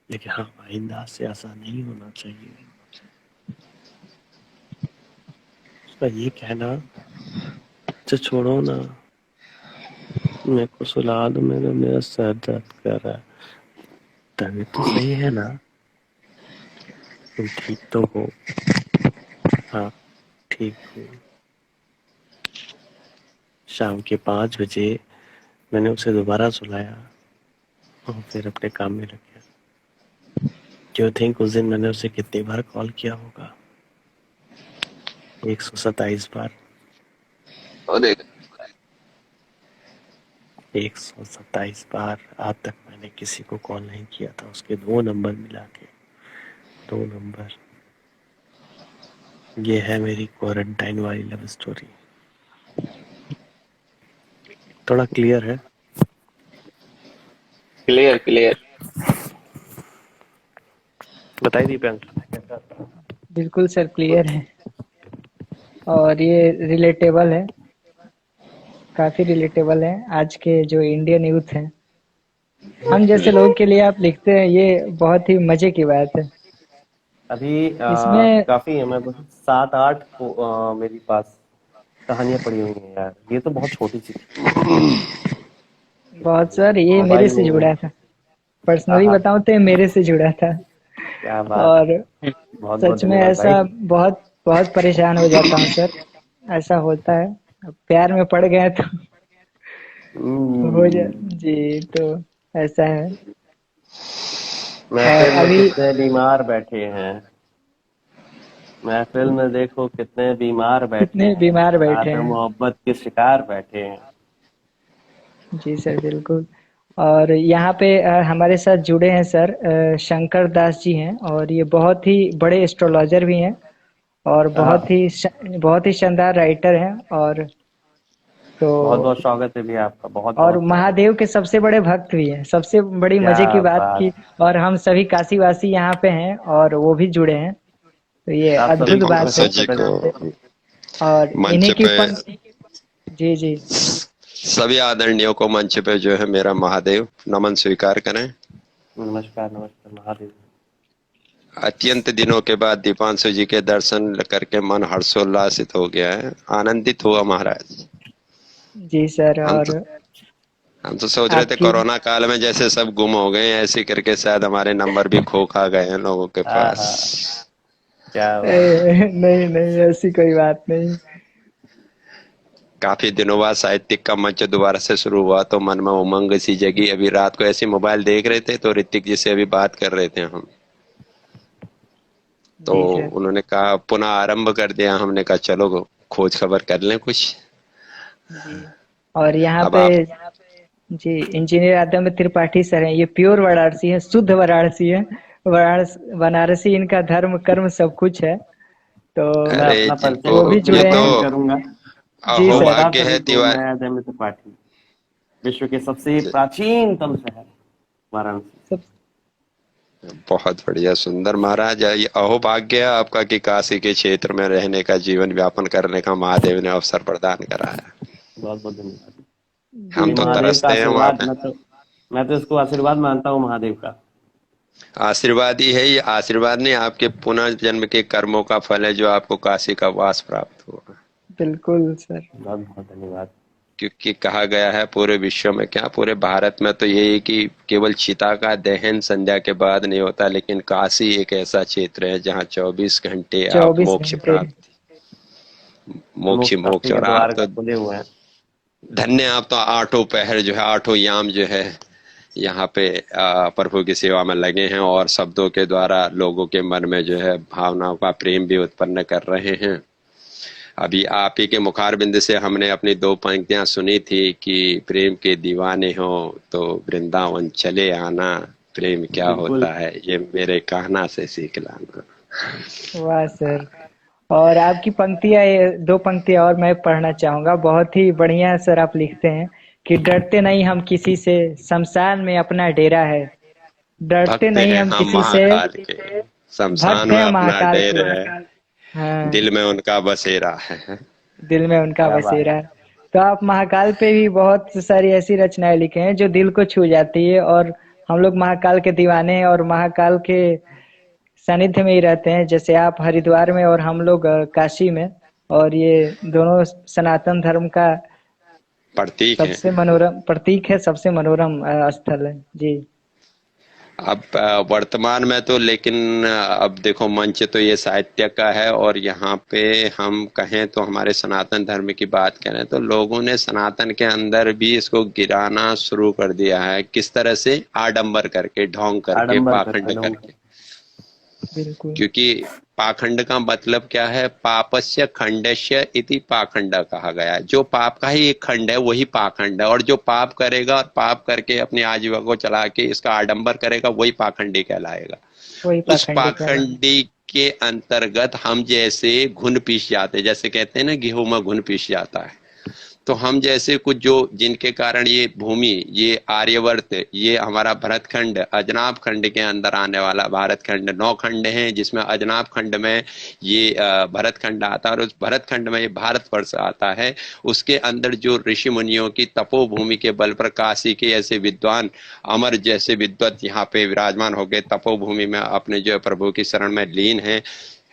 लेकिन हाँ आइंदा से ऐसा नहीं होना चाहिए. उसका ये कहना, अच्छा छोड़ो ना, मेरे को सुला दो, मेरा सर दर्द कर रहा है. तबीयत तो सही है ना, तुम ठीक तो हो. हाँ ठीक हूँ. शाम के 5 बजे मैंने उसे दोबारा सुलाया और फिर अपने काम में लग गया. क्यों थिंक उस दिन मैंने उसे कितनी बार कॉल किया होगा, 127 बार. अरे 127 बार आज तक मैंने किसी को कॉल नहीं किया था. उसके 2 नंबर मिला के, 2 नंबर. ये है मेरी क्वारंटाइन वाली लव स्टोरी. थोड़ा क्लियर है. Clear clear. बताइए दीपांक. बिल्कुल सर, क्लियर है और ये रिलेटेबल है, काफ़ी रिलेटेबल है आज के जो इंडियन यूथ है. हम जैसे लोगों के लिए आप लिखते हैं, ये बहुत ही मजे की बात है. अभी इसमें काफी है, मैं 7-8 मेरे पास कहानियां पड़ी हुई हैं यार. ये तो बहुत छोटी सी थी, बहुत सर, ये मेरे मोबाइल से में. जुड़ा था. पर्सनली आहा, बताऊं तो ये मेरे से जुड़ा था. क्या बात है. और बहुत बहुत सच में धन्यवाद भाई. ऐसा बहुत बहुत परेशान हो जाता हूँ सर, ऐसा होता है. अब प्यार में पड़ गए तो हो जा हम्म, जी. तो ऐसा है. और महफिल में अभी कितने बीमार बैठे हैं, महफिल में देखो कितने बीमार बैठे कितने हैं, बीमार बैठे आते हैं. मोहब्बत के शिकार बैठे हैं. जी सर, बिल्कुल. और यहाँ पे हमारे साथ जुड़े हैं सर शंकर दास जी हैं, और ये बहुत ही बड़े एस्ट्रोलॉजर भी हैं और आहा, बहुत ही शानदार राइटर हैं. और तो बहुत बहुत स्वागत है भी आपका, बहुत और बहुत स्वागत. महादेव के सबसे बड़े भक्त भी हैं. सबसे बड़ी क्या मजे की बात बात. की, और हम सभी काशीवासी यहाँ पे हैं और वो भी जुड़े हैं, तो ये आप सभी अद्भुत को बात है. सर जी को कृतज्ञ. और मंच इन्हीं की पे, जी जी. सभी आदरणीयों को मंच पे जो है मेरा महादेव नमन स्वीकार करें. नमस्कार नमस्कार महादेव. अत्यंत दिनों के बाद दीपांशु जी के दर्शन करके मन हर्षोल्लासित हो गया है, आनंदित हुआ महाराज. जी सर. हम तो और हम तो सोच रहे थे आपकी कोरोना काल में जैसे सब गुम हो गए ऐसे करके शायद हमारे नंबर भी खो खा गए हैं लोगों के हाँ पास। हाँ, क्या बात। नहीं नहीं, ऐसी कोई बात नहीं। काफी दिनों बाद साहित्यिक का मंच दोबारा से शुरू हुआ तो मन में उमंग सी जगी। अभी रात को ऐसे मोबाइल देख रहे थे तो ऋतिक जी से अभी बात कर रहे थे हम, तो जी सर। उन्होंने कहा पुनः आरंभ कर दिया। हमने कहा चलो खोज खबर कर लें कुछ। जी। और यहाँ अब पे आप जी इंजीनियर आदम त्रिपाठी सर हैं, ये प्योर वाराणसी है, शुद्ध वाराणसी है। बनारसी इनका धर्म कर्म सब कुछ है, तो मैं अरे अपना परिचय जिनको वो भी ये जुड़े तो हैं। नहीं करूंगा। जी सर। नमस्कार अहोभाग्य सभी है को, तिवारी। मैं अजय मित्र त्रिपाठी, विश्व के सबसे प्राचीनतम शहर वाराणसी। सब बहुत बढ़िया, सुंदर महाराज। ये अहोभाग्य है आपका कि काशी के क्षेत्र में रहने का, जीवन व्यापन करने का महादेव ने अवसर प्रदान करा है। बहुत बहुत धन्यवाद। हम जी ये तो महादेव का तरसते हैं वहां आशीर्वाद, पे। मैं तो इसको आशीर्वाद मानता हूँ महादेव का। आशीर्वाद ही है ये, आशीर्वाद नहीं, आपके पुनर्जन्म के कर्मों का फल है जो आपको काशी का वास प्राप्त हुआ। बिल्कुल सर। बहुत बहुत धन्यवाद। क्योंकि कहा गया है पूरे विश्व में, क्या पूरे भारत में तो यही कि केवल चिता का दहन संध्या के बाद नहीं होता, लेकिन काशी एक ऐसा क्षेत्र है जहाँ 24 घंटे आप 24 मोक्ष घंटे प्राप्त, मोक्ष ही मोक्ष मोक्ष। प्राप्ति के और आप द्वार तो खुले हुए हैं। धन्य, आप तो आठों पहर जो है, आठों याम जो है यहाँ पे प्रभु की सेवा में लगे हैं और शब्दों के द्वारा लोगों के मन में जो है भावनाओं का प्रेम भी उत्पन्न कर रहे हैं। अभी आप ही के मुखारबिंद से हमने अपनी 2 पंक्तियां सुनी थी कि प्रेम के दीवाने हो तो वृंदावन चले आना, प्रेम क्या बिल्कुल। होता है ये मेरे कहना से सीख लाना। वाह सर। और आपकी पंक्तियां, ये 2 पंक्तियां और मैं पढ़ना चाहूंगा, बहुत ही बढ़िया सर। आप लिखते हैं कि डरते नहीं हम किसी से, शमशान में अपना डेरा है। डरते भक्त नहीं हैं हम हम किसी से, महाकाल के, शमशान भक्त में हैं अपना महाकाल डेर के। है, हाँ, दिल में उनका बसेरा है। दिल में उनका क्या बात। बसेरा है। तो आप महाकाल पे भी बहुत सारी ऐसी रचनाएं लिखे हैं जो दिल को छू जाती है, और हम लोग महाकाल के दीवाने हैं और महाकाल के सानिध्य में ही रहते हैं। जैसे आप हरिद्वार में और हम लोग काशी में, और ये दोनों सनातन धर्म का प्रतीक है। सबसे मनोरम प्रतीक है, सबसे मनोरम स्थल है। जी अब वर्तमान में तो, लेकिन अब देखो मंच तो ये साहित्य का है और यहाँ पे हम कहें तो हमारे सनातन धर्म की बात करें तो लोगों ने सनातन के अंदर भी इसको गिराना शुरू कर दिया है। किस तरह से? आडंबर करके, ढोंग करके, आडंबर पाखंड करके करके। बिल्कुल। क्योंकि पाखंड का मतलब क्या है? पापस्य खंडस्य इति पाखंड कहा गया है। जो पाप का ही एक खंड है वही पाखंड है, और जो पाप करेगा और पाप करके अपनी आजीविका को चला के इसका आडंबर करेगा वही पाखंडी कहलाएगा। वही उस पाखंडी कहलाता पाखंडी के अंतर्गत हम जैसे घुन पीस जाते, जैसे कहते हैं ना गेहूं में घुन पीस जाता है, तो हम जैसे कुछ जो जिनके कारण ये भूमि, ये आर्यवर्त, ये हमारा भरत खंड, अजनाब खंड के अंदर आने वाला भारत खंड 9 खंड हैं, जिसमें अजनाब खंड में ये भरत खंड आता है और उस भरत खंड में ये भारतवर्ष आता है। उसके अंदर जो ऋषि मुनियों की तपोभूमि के बल पर काशी के ऐसे विद्वान, अमर जैसे विद्वत यहाँ पे विराजमान हो गए, तपोभूमि में अपने जो प्रभु की शरण में लीन हैं।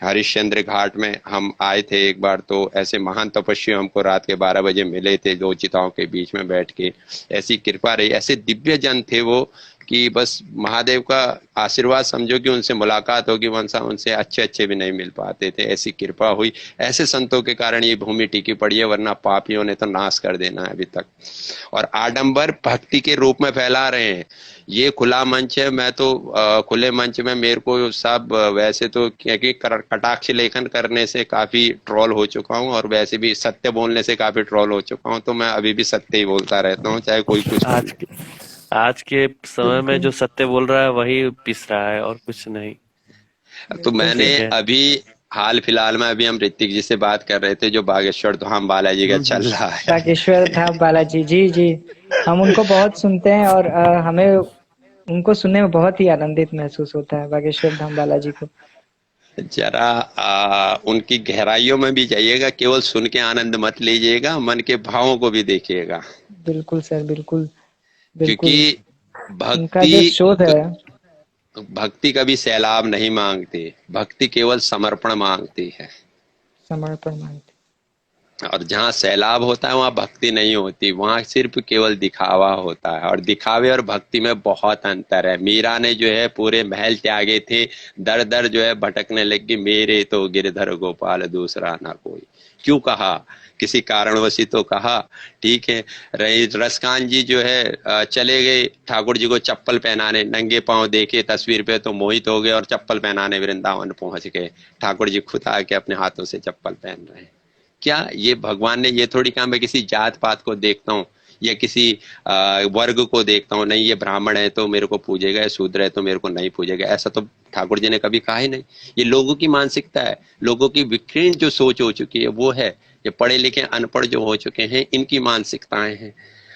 हरिश्चंद्र घाट में हम आए थे एक बार, तो ऐसे महान तपस्वी हमको रात के 12 बजे मिले थे 2 चिताओं के बीच में बैठ के। ऐसी कृपा रही, ऐसे दिव्य जन थे वो कि बस महादेव का आशीर्वाद समझो कि उनसे मुलाकात होगी, वंशा उनसे अच्छे अच्छे भी नहीं मिल पाते थे। ऐसी कृपा हुई, ऐसे संतों के कारण ये भूमि टिकी पड़ी है, वरना पापियों ने तो नाश कर देना है अभी तक। और आडंबर भक्ति के रूप में फैला रहे हैं। ये खुला मंच है, मैं तो खुले मंच में मेरे को सब वैसे तो क्योंकि कटाक्ष लेखन करने से काफी ट्रोल हो चुका हूँ और वैसे भी सत्य बोलने से काफी ट्रोल हो चुका हूँ, तो मैं अभी भी सत्य ही बोलता रहता हूँ चाहे कोई कुछ बोले। आज के समय में जो सत्य बोल रहा है वही पिस रहा है और कुछ नहीं। तो मैंने ठीक है। अभी हाल फिलहाल में अभी हम ऋतिक जी से बात कर रहे थे जो बागेश्वर धाम बालाजी का चल रहा है। बागेश्वर धाम बालाजी, जी जी, हम उनको बहुत सुनते हैं और हमें उनको सुनने में बहुत ही आनंदित महसूस होता है, बागेश्वर धाम बालाजी को। जरा उनकी गहराइयों में भी जाइएगा, केवल सुन के आनंद मत लीजिएगा, मन के भावों को भी देखिएगा। बिल्कुल सर, बिल्कुल बिल्कुल। क्योंकि उनका जो शोध है, भक्ति कभी सैलाब नहीं मांगती, भक्ति केवल समर्पण मांगती है। समर्पण मांगते। और जहाँ सैलाब होता है वहाँ भक्ति नहीं होती, वहाँ सिर्फ केवल दिखावा होता है। और दिखावे और भक्ति में बहुत अंतर है। मीरा ने जो है पूरे महल त्यागे थे, दर दर जो है भटकने लगी, मेरे तो गिरधर गोपाल दूसरा ना कोई। क्यों कहा? किसी कारणवश ही तो कहा। ठीक है, रसकान जी जो है चले गए ठाकुर जी को चप्पल पहनाने, नंगे पांव देखे तस्वीर पे तो मोहित हो गए और चप्पल पहनाने वृंदावन पहुंच गए। ठाकुर जी खुद आके अपने हाथों से चप्पल पहन रहे हैं। क्या ये भगवान ने ये थोड़ी कहा मैं किसी जात पात को देखता हूँ या किसी वर्ग को देखता हूँ, नहीं ये ब्राह्मण है तो मेरे को पूजेगा, शूद्र है तो मेरे को नहीं पूजेगा, ऐसा तो ठाकुर जी ने कभी कहा ही नहीं। ये लोगों की मानसिकता है, लोगों की विकीर्ण जो सोच हो चुकी है वो है। ये पढ़े लिखे अनपढ़ जो हो चुके हैं इनकी मानसिकताएं हैं।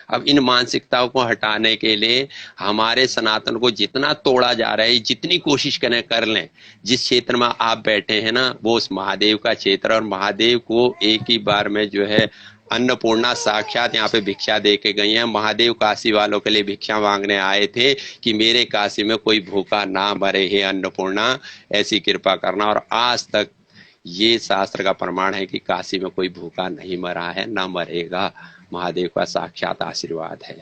अब इन मानसिकताओं को हटाने के लिए हमारे सनातन को जितना तोड़ा जा रहा है, जितनी कोशिश करें कर लें। जिस क्षेत्र में आप बैठे हैं ना वो उस महादेव का क्षेत्र, और महादेव को एक ही बार में जो है अन्नपूर्णा साक्षात यहाँ पे भिक्षा दे के गई है। महादेव काशी वालों के लिए भिक्षा मांगने आए थे कि मेरे काशी में कोई भूखा ना मरे, हे अन्नपूर्णा ऐसी कृपा करना। और आज तक ये शास्त्र का प्रमाण है कि काशी में कोई भूखा नहीं मरा है, ना मरेगा। महादेव का साक्षात आशीर्वाद है।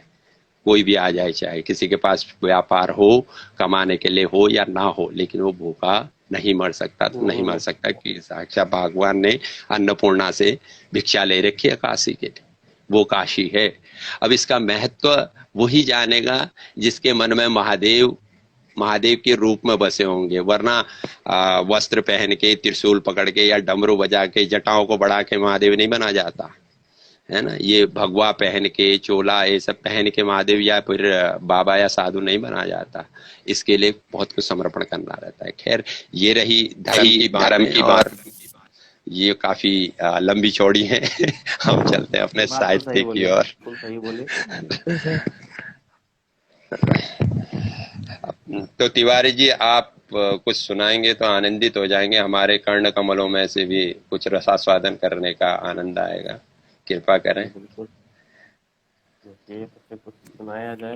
कोई भी आ जाए, चाहे किसी के पास व्यापार हो, कमाने के लिए हो या ना हो, लेकिन वो भूखा नहीं मर सकता। तो नहीं मर सकता कि साक्षात भगवान ने अन्नपूर्णा से भिक्षा ले रखी है काशी के लिए, वो काशी है। अब इसका महत्व वही जानेगा जिसके मन में महादेव के रूप में बसे होंगे। वरना वस्त्र पहन के, त्रिशूल पकड़ के या डमरू बजा के, जटाओं को बढ़ा के महादेव नहीं बना जाता है ना। ये भगवा पहन के, चोला ये सब पहन के महादेव या फिर बाबा या साधु नहीं बना जाता। इसके लिए बहुत कुछ समर्पण करना रहता है। खैर, ये रही धर्म की बात, ये काफी लंबी चौड़ी है। हम चलते हैं अपने साहित्य की ओर। सही बोले। तो तिवारी जी आप कुछ सुनाएंगे तो आनंदित हो जाएंगे। हमारे कर्ण कमलों में से भी कुछ रसास्वादन करने का आनंद आएगा। कृपा करें। बिल्कुल, तो कुछ सुनाया जाए।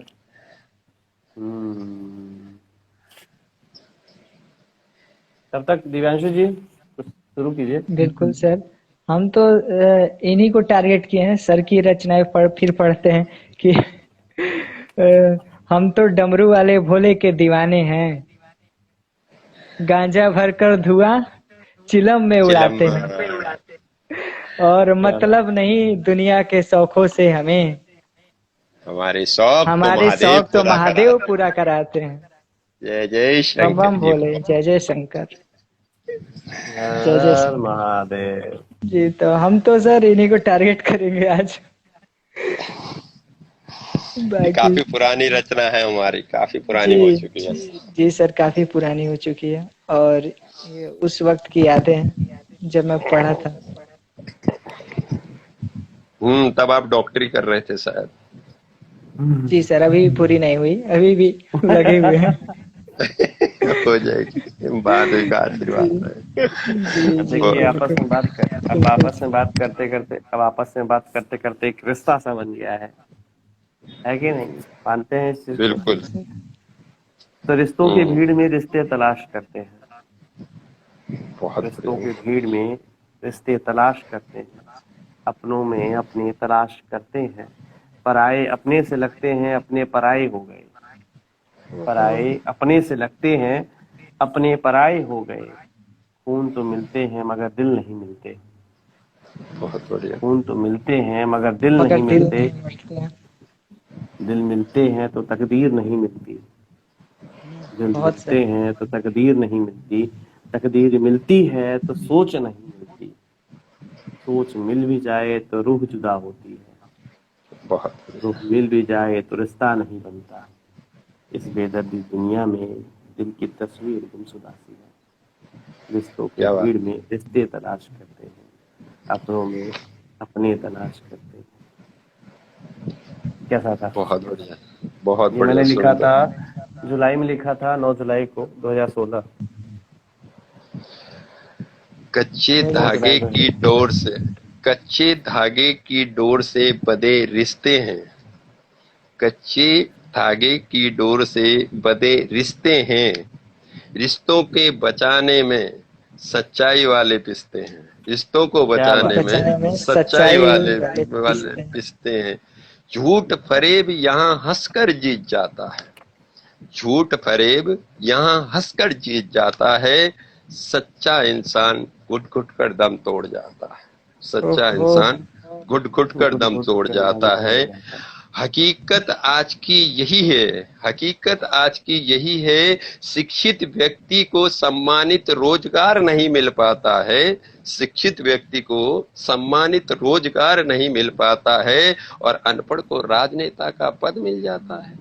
तब तक दिव्यांशु जी कुछ शुरू कीजिए। बिल्कुल सर, हम तो इन्हीं को टारगेट किए हैं। सर की रचनाएं फिर पढ़ते हैं कि हम तो डमरू वाले भोले के दीवाने हैं, गांजा भरकर धुआं चिलम में उड़ाते हैं, और मतलब नहीं दुनिया के शौकों से हमें, हमारे शौक तो महादेव पूरा कराते हैं। जय जय बम बम शंकर भोले, जय जय शंकर, जय जय शंकर महादेव जी। तो हम तो सर इन्हीं को टारगेट करेंगे आज। काफी पुरानी रचना है हमारी, काफी पुरानी हो चुकी है। जी सर, काफी पुरानी हो चुकी है, और ये उस वक्त की यादें हैं जब मैं पढ़ा था। तब आप डॉक्टरी कर रहे थे शायद। जी सर, अभी पूरी नहीं हुई, अभी भी लगे हुए हैं। हो जाएगी, बाद में का आशीर्वाद है। देखिए, आपस में बात करते करते एक रिश्ता सा बन गया है कि नहीं? मानते हैं इस चीज को? बिल्कुल। तो रिश्तों की भीड़ में रिश्ते तलाश करते हैं, बहुत रिश्तों की भीड़ में रिश्ते तलाश करते हैं, अपनों में अपने तलाश करते हैं। पराये अपने से लगते हैं, अपने पराये हो गए। पराये अपने से लगते हैं, अपने पराये हो गए। खून तो मिलते हैं मगर दिल नहीं मिलते। बहुत बढ़िया। खून तो मिलते हैं मगर दिल नहीं मिलते। दिल मिलते हैं तो तकदीर नहीं मिलती। दिल मिलते हैं तो तकदीर नहीं मिलती। तकदीर मिलती है तो सोच नहीं मिलती। सोच मिल भी जाए तो रूह जुदा होती है। बहुत रूह मिल भी जाए तो रिश्ता नहीं बनता। इस बेदर्दी दुनिया में दिल की तस्वीर गुमशुदा सी है। रिश्तों की भीड़ में रिश्ते तलाश करते हैं, अपनों में अपने तलाश करते हैं। कैसा था? बहुत बढ़िया, बहुत बढ़िया। मैंने लिखा था, जुलाई में लिखा था, 9 जुलाई को 2016। कच्चे धागे की डोर से बंधे रिश्ते हैं। कच्चे धागे की डोर से बंधे रिश्ते हैं। रिश्तों के बचाने में सच्चाई वाले पिसते हैं। रिश्तों को बचाने बचाने में में सच्चाई वाले पिसते हैं। पिसते हैं। झूठ फरेब यहाँ हंसकर जीत जाता है, झूठ फरेब यहाँ हंसकर जीत जाता है, सच्चा इंसान घुट घुट कर दम तोड़ जाता है, सच्चा ओहो। इंसान घुट घुट कर दम तोड़ जाता है। हकीकत आज की यही है, हकीकत आज की यही है, शिक्षित व्यक्ति को सम्मानित रोजगार नहीं मिल पाता है, शिक्षित व्यक्ति को सम्मानित रोजगार नहीं मिल पाता है, और अनपढ़ को राजनेता का पद मिल जाता है,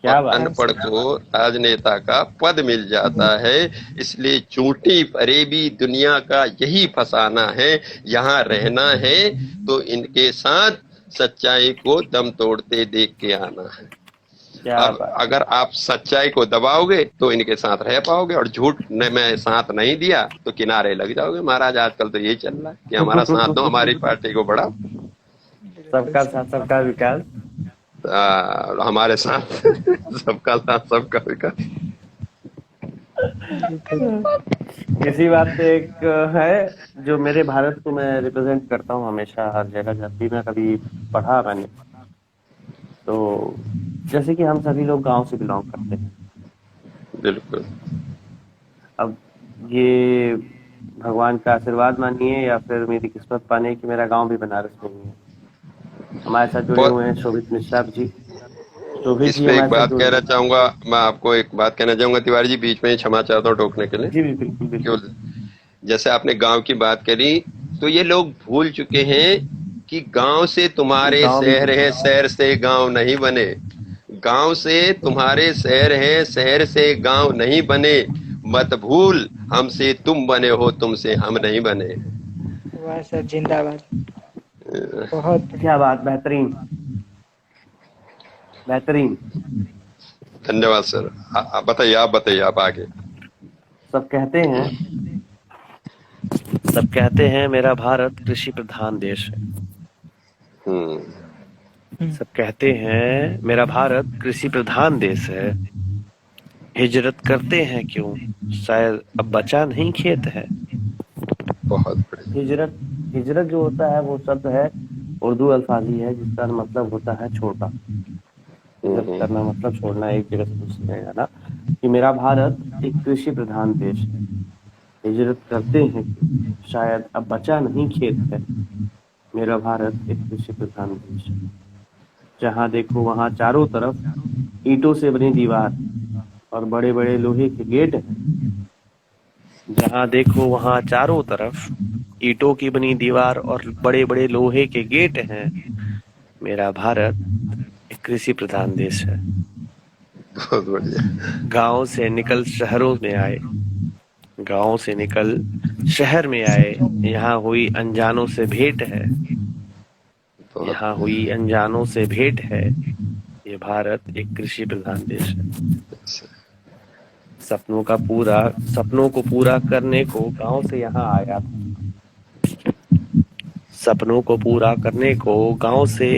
क्या और बात है। अनपढ़ को राजनेता का पद मिल जाता है। इसलिए झूठी फरेबी दुनिया का यही फसाना है, यहाँ रहना है तो इनके साथ सच्चाई को दम तोड़ते देख के आना है। क्या अब बात। अगर आप सच्चाई को दबाओगे तो इनके साथ रह पाओगे, और झूठ ने में साथ नहीं दिया तो किनारे लग जाओगे। महाराज आजकल तो यही चल रहा है कि हमारा साथ दो, हमारी पार्टी को बढ़ाओ, सबका साथ सबका विकास। हमारे साथ सबका साथ सबका विकास। इसी बात पे एक है जो मेरे भारत को मैं रिप्रेजेंट करता हूँ हमेशा, हर जगह जब भी मैं कभी पढ़ा मैंने, तो जैसे कि हम सभी लोग गांव से बिलोंग करते हैं। बिल्कुल। अब ये भगवान का आशीर्वाद मानिए या फिर मेरी किस्मत पाने कि मेरा गांव भी बनारस में ही है। हमारे साथ जुड़े हुए हैं शोभित मिश्रा जी। शोभित इस जी पे एक हमारे साथ बात जुड़े कहना हैं। चाहूंगा, मैं आपको एक बात कहना चाहूंगा तिवारी जी, बीच में ही क्षमा चाहता हूँ टोकने के लिए। जी बिल्कुल बिल्कुल। क्यों, जैसे आपने गांव की बात करी, तो ये लोग भूल चुके हैं कि गांव से तुम्हारे गाँव भी शहर है, शहर से गांव नहीं बने। गांव से तुम्हारे शहर है, शहर से गांव नहीं बने। मत भूल हमसे तुम बने हो, तुमसे हम नहीं बने। वाह सर, जिंदाबाद। बहुत क्या बात, बेहतरीन बेहतरीन। धन्यवाद सर। आप बताइए, आप आगे। सब कहते हैं मेरा भारत कृषि प्रधान देश है। सब कहते हैं मेरा भारत कृषि प्रधान देश है। हिजरत करते हैं क्यों, शायद अब बचा नहीं खेत है। बहुत बढ़िया। हिजरत जो होता है वो शब्द है उर्दू अल्फाजी है, जिसका मतलब होता है छोड़ना। हिजरत करना मतलब छोड़ना, एक जगह से दूसरी जगह जाना। कि मेरा भारत एक कृषि प्रधान देश है। हिजरत करते हैं शायद अब बचा नहीं खेत है। मेरा भारत एक कृषि प्रधान देश है। जहाँ देखो वहाँ चारों तरफ ईंटों से बनी दीवार और बड़े बड़े लोहे के गेट हैं। जहाँ देखो वहाँ चारों तरफ ईंटों की बनी दीवार और बड़े बड़े लोहे के गेट हैं। मेरा भारत एक कृषि प्रधान देश है। बहुत बढ़िया। गांव से निकल शहरों में आए, गांव से निकल शहर में आए। यहाँ हुई अनजानों से भेंट है, यहाँ हुई अनजानों से भेंट है। ये भारत एक कृषि प्रधान देश है। सपनों को पूरा करने को गांव से यहाँ आया था। सपनों को पूरा करने को गांव से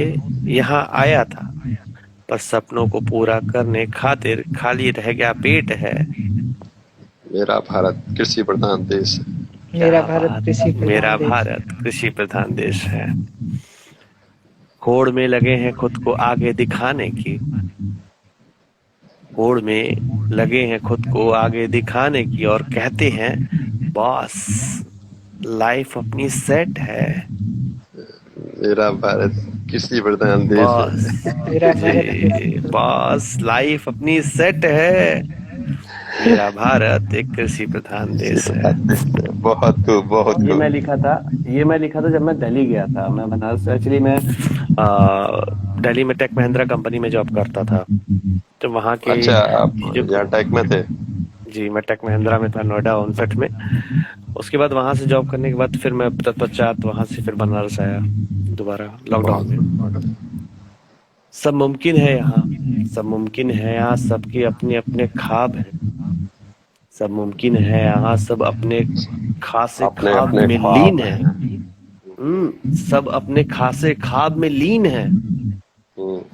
यहाँ आया था, पर सपनों को पूरा करने खातिर खाली रह गया पेट है। मेरा भारत कृषि प्रधान देश है। मेरा भारत कृषि प्रधान मेरा देश। भारत कृषि प्रधान देश है। होड़ में लगे हैं खुद को आगे दिखाने की, होड़ में लगे हैं खुद को आगे दिखाने की, और कहते हैं बॉस लाइफ अपनी सेट है। मेरा भारत कृषि प्रधान देश है। मेरा भारत बॉस लाइफ अपनी सेट है। मेरा भारत एक कृषि प्रधान देश है। बहुत बहुत ये मैं लिखा था जब मैं दिल्ली गया था। मैं बनारस, एक्चुअली मैं दिल्ली में टेक महिंद्रा कंपनी में जॉब करता था। तो वहाँ के अच्छा, आप यहाँ टेक में थे? जी, मैं टेक महिंद्रा में था, नोएडा 59 में। उसके बाद वहाँ से जॉब करने के बाद फिर मैं तत्पश्चात वहाँ से फिर बनारस आया दोबारा लॉकडाउन में। सब मुमकिन है यहाँ, सब मुमकिन है यहाँ, सबके अपने अपने ख्वाब हैं। सब मुमकिन है यहाँ, सब अपने खासे ख्वाब में लीन है। सब अपने खासे ख्वाब में लीन है।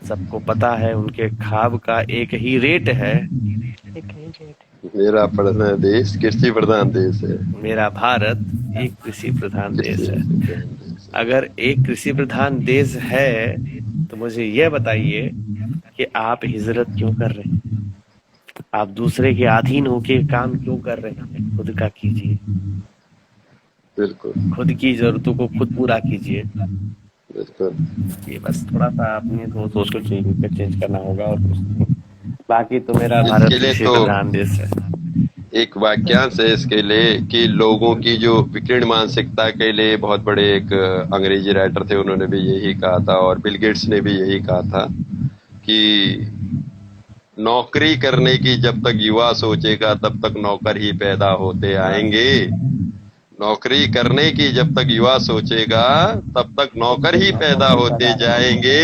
सबको पता है उनके ख्वाब का एक ही रेट है। मेरा प्रधान देश कृषि प्रधान देश है। मेरा भारत एक कृषि प्रधान देश है। अगर एक कृषि प्रधान देश है तो मुझे यह बताइए कि आप हिजरत क्यों कर रहे हैं? आप दूसरे के अधीन होके काम क्यों कर रहे हैं? खुद का कीजिए, बिल्कुल खुद की जरूरतों को खुद पूरा कीजिए। बिल्कुल। ये बस थोड़ा सा अपनी सोच को चेंज करना होगा और कुछ नहीं। बाकी तो मेरा भारत इसके लिए कृषि तो प्रधान देश है। एक वाक्यांश है इसके लिए कि लोगों की जो विकीर्ण मानसिकता के लिए बहुत बड़े एक अंग्रेजी राइटर थे, उन्होंने भी यही कहा था, और बिल गेट्स ने भी यही कहा था कि नौकरी करने की जब तक युवा सोचेगा तब तक नौकर ही पैदा होते आएंगे। नौकरी करने की जब तक युवा सोचेगा तब तक नौकर ही पैदा होते जाएंगे।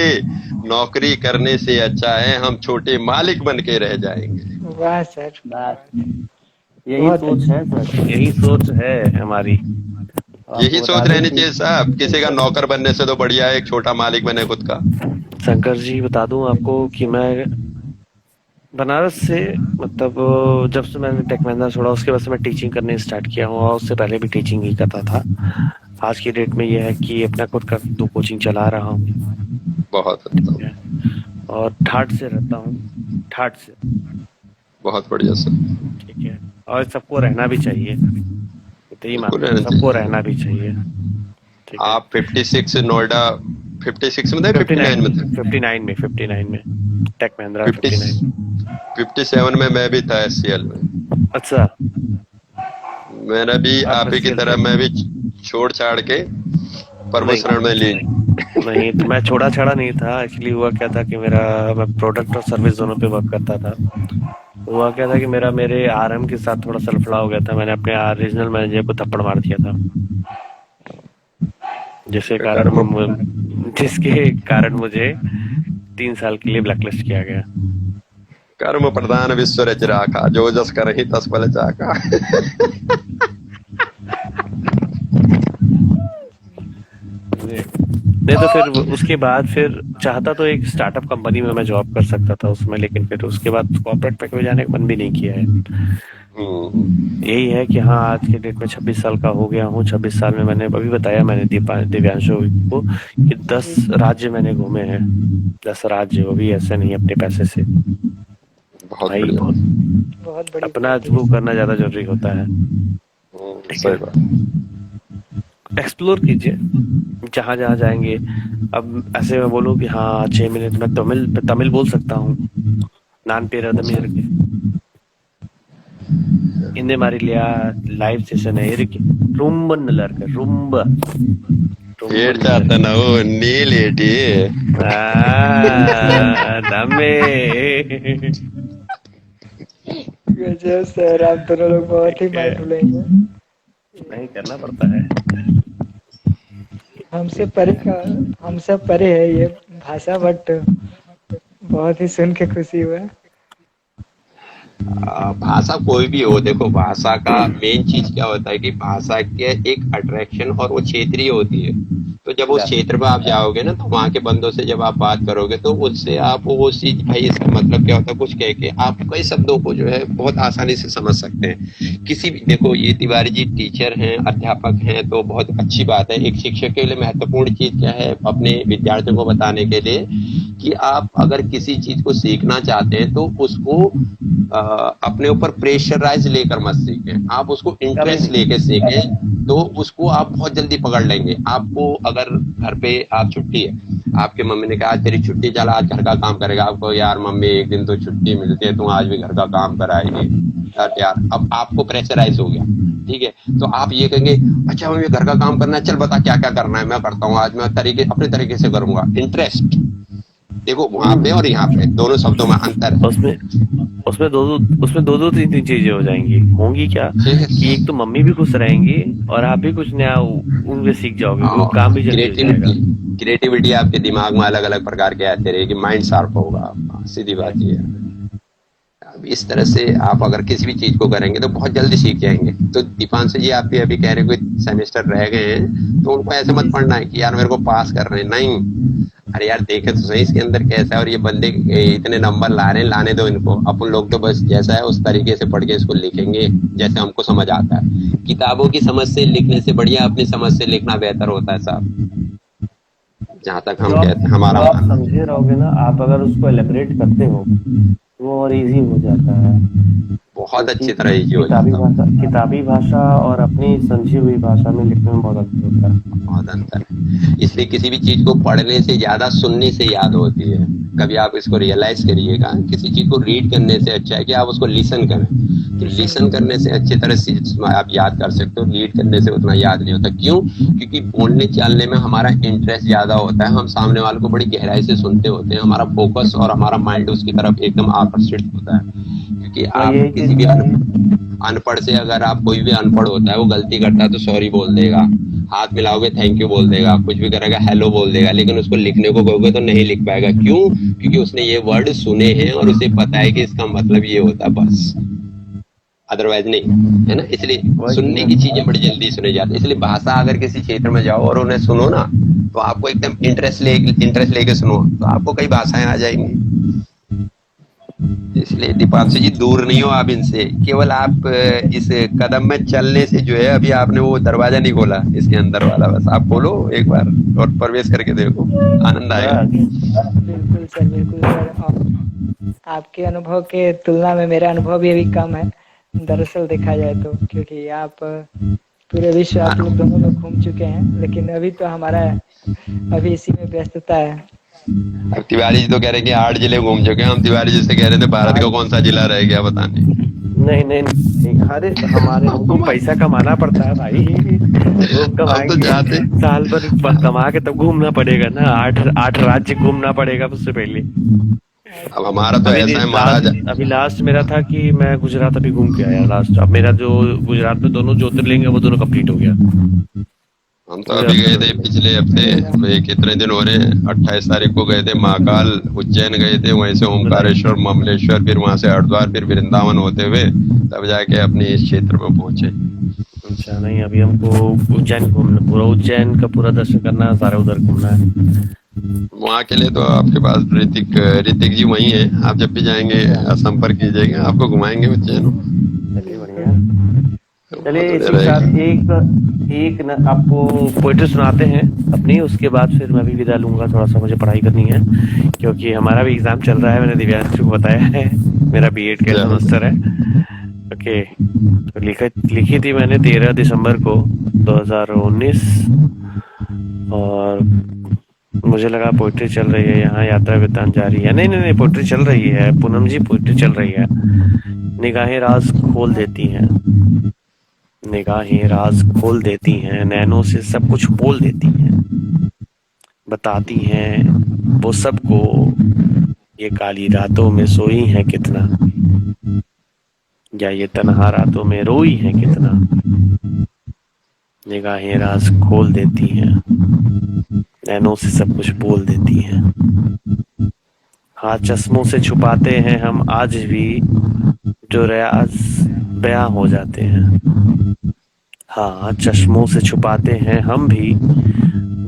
नौकरी करने से अच्छा है हम छोटे मालिक बन के रह जाएंगे। वाह सर, यही बहुत सोच है सर। यही सोच है हमारी। यही सोच रहनी चाहिए साहब। किसी का नौकर बनने से तो बढ़िया है एक छोटा मालिक बने खुद का। शंकर जी बता दूं आपको कि मैं बनारस से मतलब जब से मैंने टेक महिंद्रा छोड़ा उसके बाद से मैं टीचिंग करने स्टार्ट किया हूँ, और उससे पहले भी टीचिंग ही करता था। आज की डेट में यह है कि अपना खुद का 2 कोचिंग चला रहा हूँ। बहुत अच्छा, और ठाठ से रहता हूँ, ठाठ से। बहुत बढ़िया सर। ठीक है, और सबको रहना भी चाहिए, यही मानता हूँ, रहना सबको चाहिए। रहना भी चाहिए। ठीक है। आप 56 नोएडा 56 में थे, 59 में थे? 59 में टेक महिंद्रा 59। 57 में मैं भी था SCL में। अच्छा, मैंने भी आप आप ही की SCL तरह में? मैं भी छोड़ छाड़ के परमशरण में लीन। नहीं, तो मैं छोड़ा छाड़ा नहीं था। एक्चुअली हुआ क्या था कि मैं प्रोडक्ट और सर्विस दोनों पे वर्क करता था। हुआ क्या था कि मेरे RM के साथ थोड़ा सलफड़ा हो गया था। मैंने अपने रीजनल मैनेजर को थप्पड़ मार दिया था, जिसके कारण मुझे 3 साल के लिए ब्लैकलिस्ट किया गया। कर्म प्रधान विश्व रच राखा, जो जस करहि तस फल चाखा। नहीं तो फिर उसके बाद फिर चाहता तो एक स्टार्टअप कंपनी में मैं जॉब कर सकता था उसमें, लेकिन फिर उसके बाद कॉर्पोरेट पैक में जाने का मन भी नहीं किया है। यही है कि हाँ, आज के डेट में 26 साल का हो गया हूँ। 26 साल में मैंने अभी बताया, मैंने दिव्यांशु को कि 10 राज्य मैंने घूमे हैं। 10 राज्य, वो भी ऐसे नहीं अपने पैसे से। भाई बहुत बड़ी अपना वो करना ज्यादा जरूरी होता है। सही बात। एक्सप्लोर कीजिए जहाँ जहाँ जाएंगे। अब ऐसे मैं बोलूँ कि हाँ 6 मिनट में तमिल बोल सकता हूँ। नान पेर करके இந்த மாதிரிலையா लाइव सेशन है இருக்கு ரொம்ப நல்லா இருக்கு ரொம்ப ஏட்டாத்தனோ நீலேடி दमे गजब सर, आप दोनों लोग बहुत ही माइंड ब्लोइंग हैं। नहीं करना पड़ता है। हमसे परे है ये भाषा, बट बहुत ही सुन के खुशी हुआ। भाषा कोई भी हो, देखो भाषा का मेन चीज क्या होता है कि भाषा के एक अट्रैक्शन और वो क्षेत्रीय होती है। तो जब उस क्षेत्र में आप जाओगे ना, तो वहाँ के बंदों से जब आप बात करोगे तो उससे आप वो चीज, भाई इसका मतलब क्या होता है, कुछ कह के आप कई शब्दों को जो है बहुत आसानी से समझ सकते हैं। किसी भी, देखो ये तिवारी जी टीचर हैं, अध्यापक हैं, तो बहुत अच्छी बात है। एक शिक्षक के लिए महत्वपूर्ण चीज क्या है अपने विद्यार्थियों को बताने के लिए कि आप अगर किसी चीज को सीखना चाहते हैं तो उसको अपने ऊपर प्रेशराइज लेकर मत सीखें, आप उसको इंटरेस्ट लेके सीखें, तो उसको आप बहुत जल्दी पकड़ लेंगे। आपको अगर घर पे आप छुट्टी है, आपके मम्मी ने कहा आज तेरी छुट्टी, चल आज घर का काम करेगा, आपको यार मम्मी एक दिन तो छुट्टी मिलती है, तुम आज भी घर का काम कराएगी यार। अब आपको प्रेशराइज हो गया, ठीक है, तो आप ये कहेंगे अच्छा मम्मी घर का काम करना है, चल बता क्या क्या करना है, मैं करता हूँ आज, मैं अपने तरीके से करूंगा। इंटरेस्ट देखो वहां पे और यहाँ पे दोनों शब्दों में अंतर है। उसमें दो तीन चीजें हो जाएंगी, होंगी क्या कि एक तो मम्मी भी खुश रहेंगी और आप भी कुछ नया उनसे सीख जाओगे, वो काम भी जल्दी हो जाएगा। क्रिएटिविटी आपके दिमाग में अलग अलग प्रकार के आते रहेगी, माइंड शार्प होगा आपका, सीधी बात ये है। अब इस तरह से आप अगर किसी भी चीज को करेंगे तो बहुत जल्दी सीख जाएंगे। तो दीपांशु जी आप भी अभी कह रहे हैं कोई सेमेस्टर रह गए हैं, तो उनको ऐसे मत पढ़ना है कि यार मेरे को पास कर रहे हैं, नहीं, अरे यार देखे तो सही इसके अंदर कैसा है, और ये बंदे इतने नंबर ला रहे हैं, लाने दो इनको। अपन लोग तो बस जैसा है उस तरीके से पढ़ के इसको लिखेंगे जैसे हमको समझ आता है। किताबों की समझ से लिखने से बढ़िया अपनी समझ से लिखना बेहतर होता है साहब, जहाँ तक हम कहते हैं, जो हमारा आप मानना। समझे रहोगे ना, आप अगर उसको एलेबरेट करते हो तो वो और इजी हो जाता है। बहुत क्योंकि अच्छी तरह ये हो जाता है। किताबी भाषा और अपनी समझी हुई भाषा में लिखने में बहुत अंतर होता है। बहुत अंतर है। इसलिए किसी भी चीज को पढ़ने से ज्यादा सुनने से याद होती है। कभी आप इसको रियलाइज करिएगा, किसी चीज को रीड करने से अच्छा है कि आप उसको लिसन करें। तो लिसन करने से अच्छी तरह से आप याद कर सकते हो, रीड करने से उतना याद नहीं होता। क्यों? क्योंकि बोलने चालने में हमारा इंटरेस्ट ज्यादा होता है, हम सामने वाले को बड़ी गहराई से सुनते होते हैं, हमारा फोकस और हमारा माइंड उसकी तरफ एकदम आकर्षित होता है। क्योंकि आप यही किसी भी अनपढ़ से, अगर आप कोई भी अनपढ़ होता है वो गलती करता है तो सॉरी बोल देगा, हाथ मिलाओगे थैंक यू बोल देगा, कुछ भी करेगा हेलो बोल देगा, लेकिन उसको लिखने को कहोगे तो नहीं लिख पाएगा। क्यों? क्योंकि उसने ये वर्ड सुने हैं और उसे पता है कि इसका मतलब ये होता है, बस, अदरवाइज नहीं, है ना। इसलिए सुनने की चीजें बड़ी जल्दी सुनी जाती है। इसलिए भाषा अगर किसी क्षेत्र में जाओ और उन्हें सुनो ना, तो आपको एकदम इंटरेस्ट लेके सुनो तो आपको कई भाषाएं आ जाएंगी। इसलिए दीपांशु जी दूर नहीं हो आप इनसे, केवल आप इस कदम में चलने से जो है, अभी आपने वो दरवाजा नहीं खोला इसके अंदर वाला, बस आप खोलो एक बार और प्रवेश करके देखो, आनंद आएगा। बिल्कुल सर, बिल्कुल सर। और आपके अनुभव के तुलना में मेरा अनुभव भी अभी कम है, दरअसल देखा जाए तो, क्योंकि आप पूरे विश्व आप लोग दोनों में घूम चुके हैं, लेकिन अभी तो हमारा अभी इसी में व्यस्तता है। अब तिवारी जी तो कह रहे हैं कि 8 जिले घूम चुके हैं, हम तिवारी जी से कह रहे थे भारत का कौन सा जिला रह गया बताने। नहीं, अरे हमारे हमको पैसा कमाना पड़ता है भाई, वो हम तो कमाएंगे चाहते साल भर कमा के तब घूमना पड़ेगा ना, 8 राज्य घूमना पड़ेगा उससे पहले। अब हमारा तो ऐसा है महाराज। अभी लास्ट मेरा था कि मैं गुजरात अभी घूम के आया लास्ट। अब मेरा जो गुजरात में दोनों ज्योतिर्लिंग है वो दोनों कंप्लीट हो गया। हम तो अभी गए थे पिछले हफ्ते, कितने दिन हो रहे हैं, 28 तारीख को गए थे महाकाल, उज्जैन गए थे, वहीं से ओमकारेश्वर, ममलेश्वर, फिर वहां से हरिद्वार, फिर वृंदावन होते हुए तब जाके अपने इस क्षेत्र में पहुंचे। अच्छा, नहीं अभी हमको उज्जैन घूमना, पूरा उज्जैन का पूरा दर्शन करना है, सारा उधर घूमना है। वहाँ के लिए तो आपके पास ऋतिक जी वही है, आप जब भी जाएंगे संपर्क कीजिएगा, आपको घुमाएंगे उज्जैन। चलिए बढ़िया। चलिए इसी के साथ एक न आपको पोइट्री सुनाते हैं अपनी, उसके बाद फिर मैं भी विदा लूंगा। थोड़ा सा मुझे पढ़ाई करनी है क्योंकि हमारा भी एग्जाम चल रहा है, मैंने दिव्यांश को बताया है, मेरा बीएड का सेमेस्टर है। ओके, तो लिखी थी मैंने 13 दिसंबर को 2019, और मुझे लगा पोइट्री चल रही है यहाँ, यात्रा वृत्तांत जारी है। नहीं, पोइट्री चल रही है पूनम जी, पोइट्री चल रही है। निगाहें राज खोल देती हैं, निगाहें राज खोल देती हैं, नैनों से सब कुछ बोल देती हैं, बताती हैं वो सबको ये काली रातों में सोई हैं कितना, या ये तन्हा रातों में रोई हैं कितना। निगाहें राज खोल देती हैं, नैनों से सब कुछ बोल देती हैं। हाँ, चश्मों से छुपाते हैं हम आज भी जो राज बयां हो जाते हैं। हाँ, चश्मों से छुपाते हैं हम भी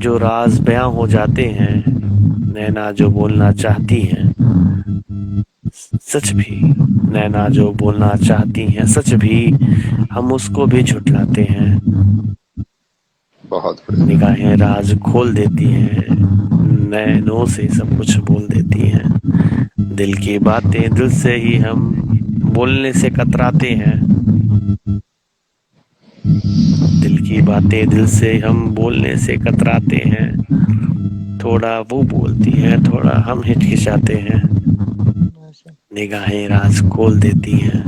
जो राज बयां हो जाते हैं। नैना जो बोलना चाहती हैं सच भी, नैना जो बोलना चाहती हैं सच भी, हम उसको भी झुठलाते हैं। बहुत निगाहें राज खोल देती हैं, नैनों से सब कुछ बोल देती हैं। दिल की बातें दिल से ही हम बोलने से कतराते हैं। दिल की बातें दिल से हम बोलने से कतराते हैं। थोड़ा वो बोलती है, थोड़ा हम हिचकिचाते हैं। निगाहें राज खोल देती हैं,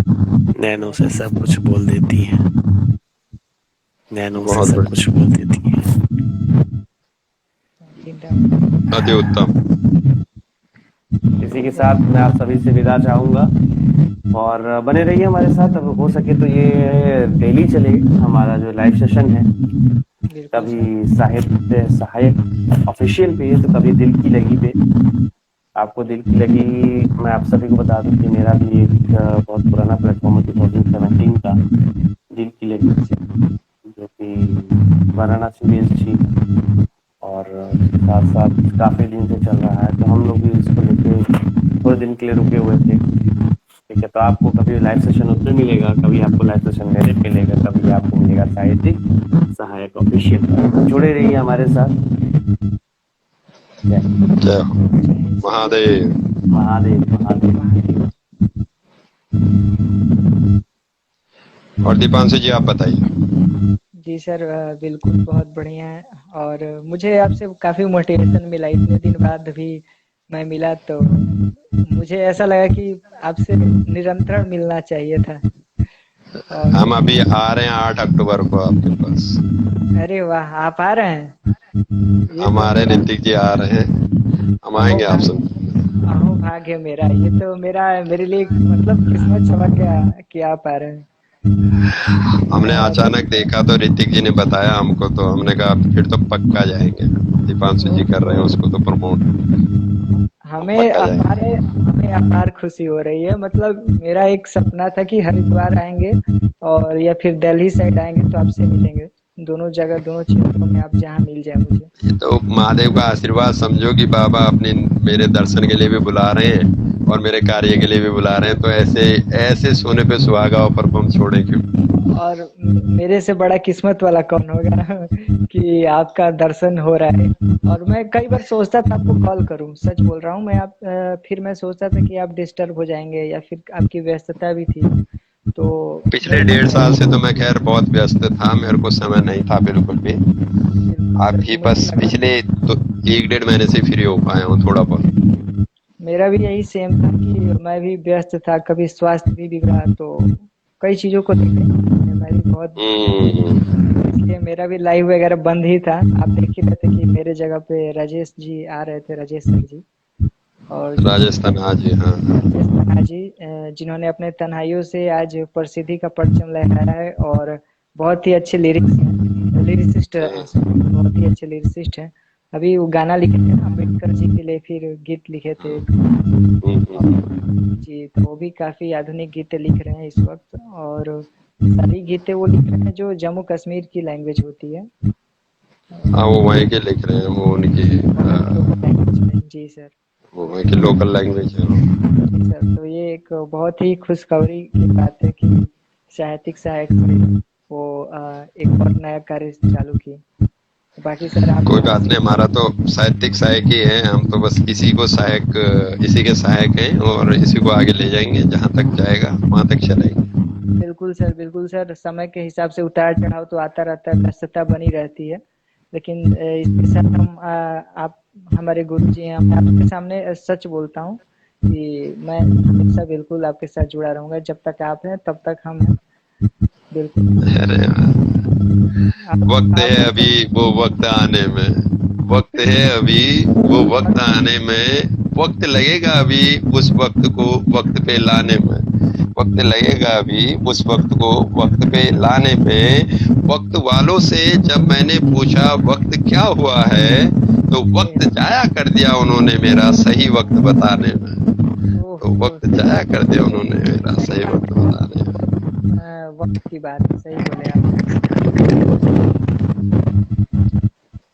नैनों से सब कुछ बोल देती हैं। नैनों से सब कुछ बोल देती हैं। अति उत्तम। इसी के साथ मैं आप सभी से विदा चाहूंगा, और बने रहिए हमारे साथ। अब हो सके तो ये डेली चले हमारा जो लाइव सेशन है, कभी साहित्य सहायक ऑफिशियल पे, तो कभी दिल की लगी पे। आपको दिल की लगी, मैं आप सभी को बता दूं कि मेरा भी एक बहुत पुराना प्लेटफॉर्म है 2017 का, दिल की लगी, जो कि वाराणसी बेस्ड थी, और साथ साथ काफी दिन से चल रहा है, तो हम लोग भी इसको लेके थोड़े दिन के लिए रुके हुए थे। ठीक है, तो आपको कभी लाइव सेशन उसमें मिलेगा, कभी आपको लाइव सेशन मेरे मिलेगा, कभी आपको मिलेगा साहित्यिक सहायक ऑफिशियल। जुड़े रहिए हमारे साथ। जय हो। महादेव। महादेव महादेव। और दीपांशु जी आप बताइए। जी सर, बिल्कुल बहुत बढ़िया है। और मुझे आपसे काफ़ी मोटिवेशन मिला, इतने दिन बाद भी मैं मिला, तो मुझे ऐसा लगा कि आपसे निरंतर मिलना चाहिए था। और हम अभी आ रहे हैं 8 अक्टूबर को आपके पास। अरे वाह, आप आ रहे हैं? ये तो हमारे मेरा ऋतिक जी आ रहे हैं, हम आएंगे आपसे। अहो भाग्य मेरा, ये तो मेरे लिए मतलब किस्मत चमक गया कि आप आ रहे हैं। हमने और अचानक देखा तो ऋतिक जी ने बताया हमको, तो हमने कहा फिर तो पक्का जाएंगे। दीपांशु जी कर रहे हैं उसको तो प्रमोट, हमें पक्का जाएंगे। हमें अपार खुशी हो रही है। मतलब मेरा एक सपना था कि हरिद्वार आएंगे और या फिर दिल्ली साइड आएंगे तो आपसे मिलेंगे। दोनों जगह, दोनों क्षेत्रों में आप जहाँ मिल जाए मुझे। ये तो महादेव का आशीर्वाद समझो कि बाबा अपने मेरे दर्शन के लिए भी बुला रहे हैं और मेरे कार्य के लिए भी बुला रहे हैं, तो ऐसे ऐसे सोने पे सुहागा और हम छोड़े क्यों। और मेरे से बड़ा किस्मत वाला कौन होगा कि आपका दर्शन हो रहा है। और मैं कई बार सोचता था आपको कॉल करूं, सच बोल रहा हूं मैं। फिर मैं सोचता था कि आप डिस्टर्ब हो जाएंगे या फिर आपकी व्यस्तता भी थी, तो पिछले 1.5 साल से तो मैं खैर बहुत व्यस्त था, मेरे को समय नहीं था बिल्कुल भी। आप ही बस पिछले 1-1.5 महीने से फ्री हो पाया हूँ थोड़ा बहुत। मेरा भी यही सेम था कि मैं भी व्यस्त था, कभी स्वास्थ्य भी बिगड़ा, तो कई चीजों को लेकर मैं भी बहुत, इसलिए मेरा भी लाइव वगैरह बंद ही था। आप देख ही रहे थे कि मेरे जगह पे राजेश जी आ रहे थे, राजेश सर जी। और राजस्थान हाजी, हाँ जी, जिन्होंने अपने तन्हाइयों से आज प्रसिद्धि का परचम लहराया है और बहुत ही अच्छे लिरिसिस्ट बहुत ही अच्छे लिरिसिस्ट हैं। अभी वो गाना लिखे थे अम्बेडकर जी के लिए, फिर गीत लिखे थे जी, तो वो भी काफी आधुनिक गीतें लिख रहे हैं इस वक्त। और सारी गीतें वो लिख रहे हैं जो जम्मू कश्मीर की लैंग्वेज होती है। हाँ, वो वहीं के लिख रहे हैं, वो उनकी जी सर, वो वहीं की लोकल लैंग्वेज है। जी सर, तो ये एक बहुत ही खुशखबरी की बात है कि साहित्यिक सहायक से वो एक और नया कार्य चालू की। बाकी सर आप कोई बात नहीं, हमारा तो साहित्यिक सहायक ही है, हम तो बस इसी के सहायक हैं और इसी को आगे ले जाएंगे, जहाँ तक जाएगा वहाँ तक चलेंगे। बिल्कुल सर, समय के हिसाब से उतार चढ़ाव तो आता रहता है, व्यस्तता बनी रहती है, लेकिन इसके साथ हम आप हमारे गुरु जी हैं, मैं आपके सामने सच बोलता हूँ कि मैं हमेशा बिल्कुल आपके साथ जुड़ा रहूंगा। जब तक आप हैं तब तक हम हैं, बिल्कुल। अरे वक्त है अभी वो वक्त आने में, वक्त है अभी वो वक्त आने में, वक्त लगेगा अभी उस वक्त को वक्त पे लाने में, वक्त लगेगा अभी उस वक्त को वक्त पे लाने में। वक्त वालों से जब मैंने पूछा वक्त क्या हुआ है, तो वक्त जाया कर दिया उन्होंने मेरा सही वक्त बताने में, तो वक्त जाया कर दिया उन्होंने मेरा सही वक्त बताने में। वक्त की बात सही बोले आप।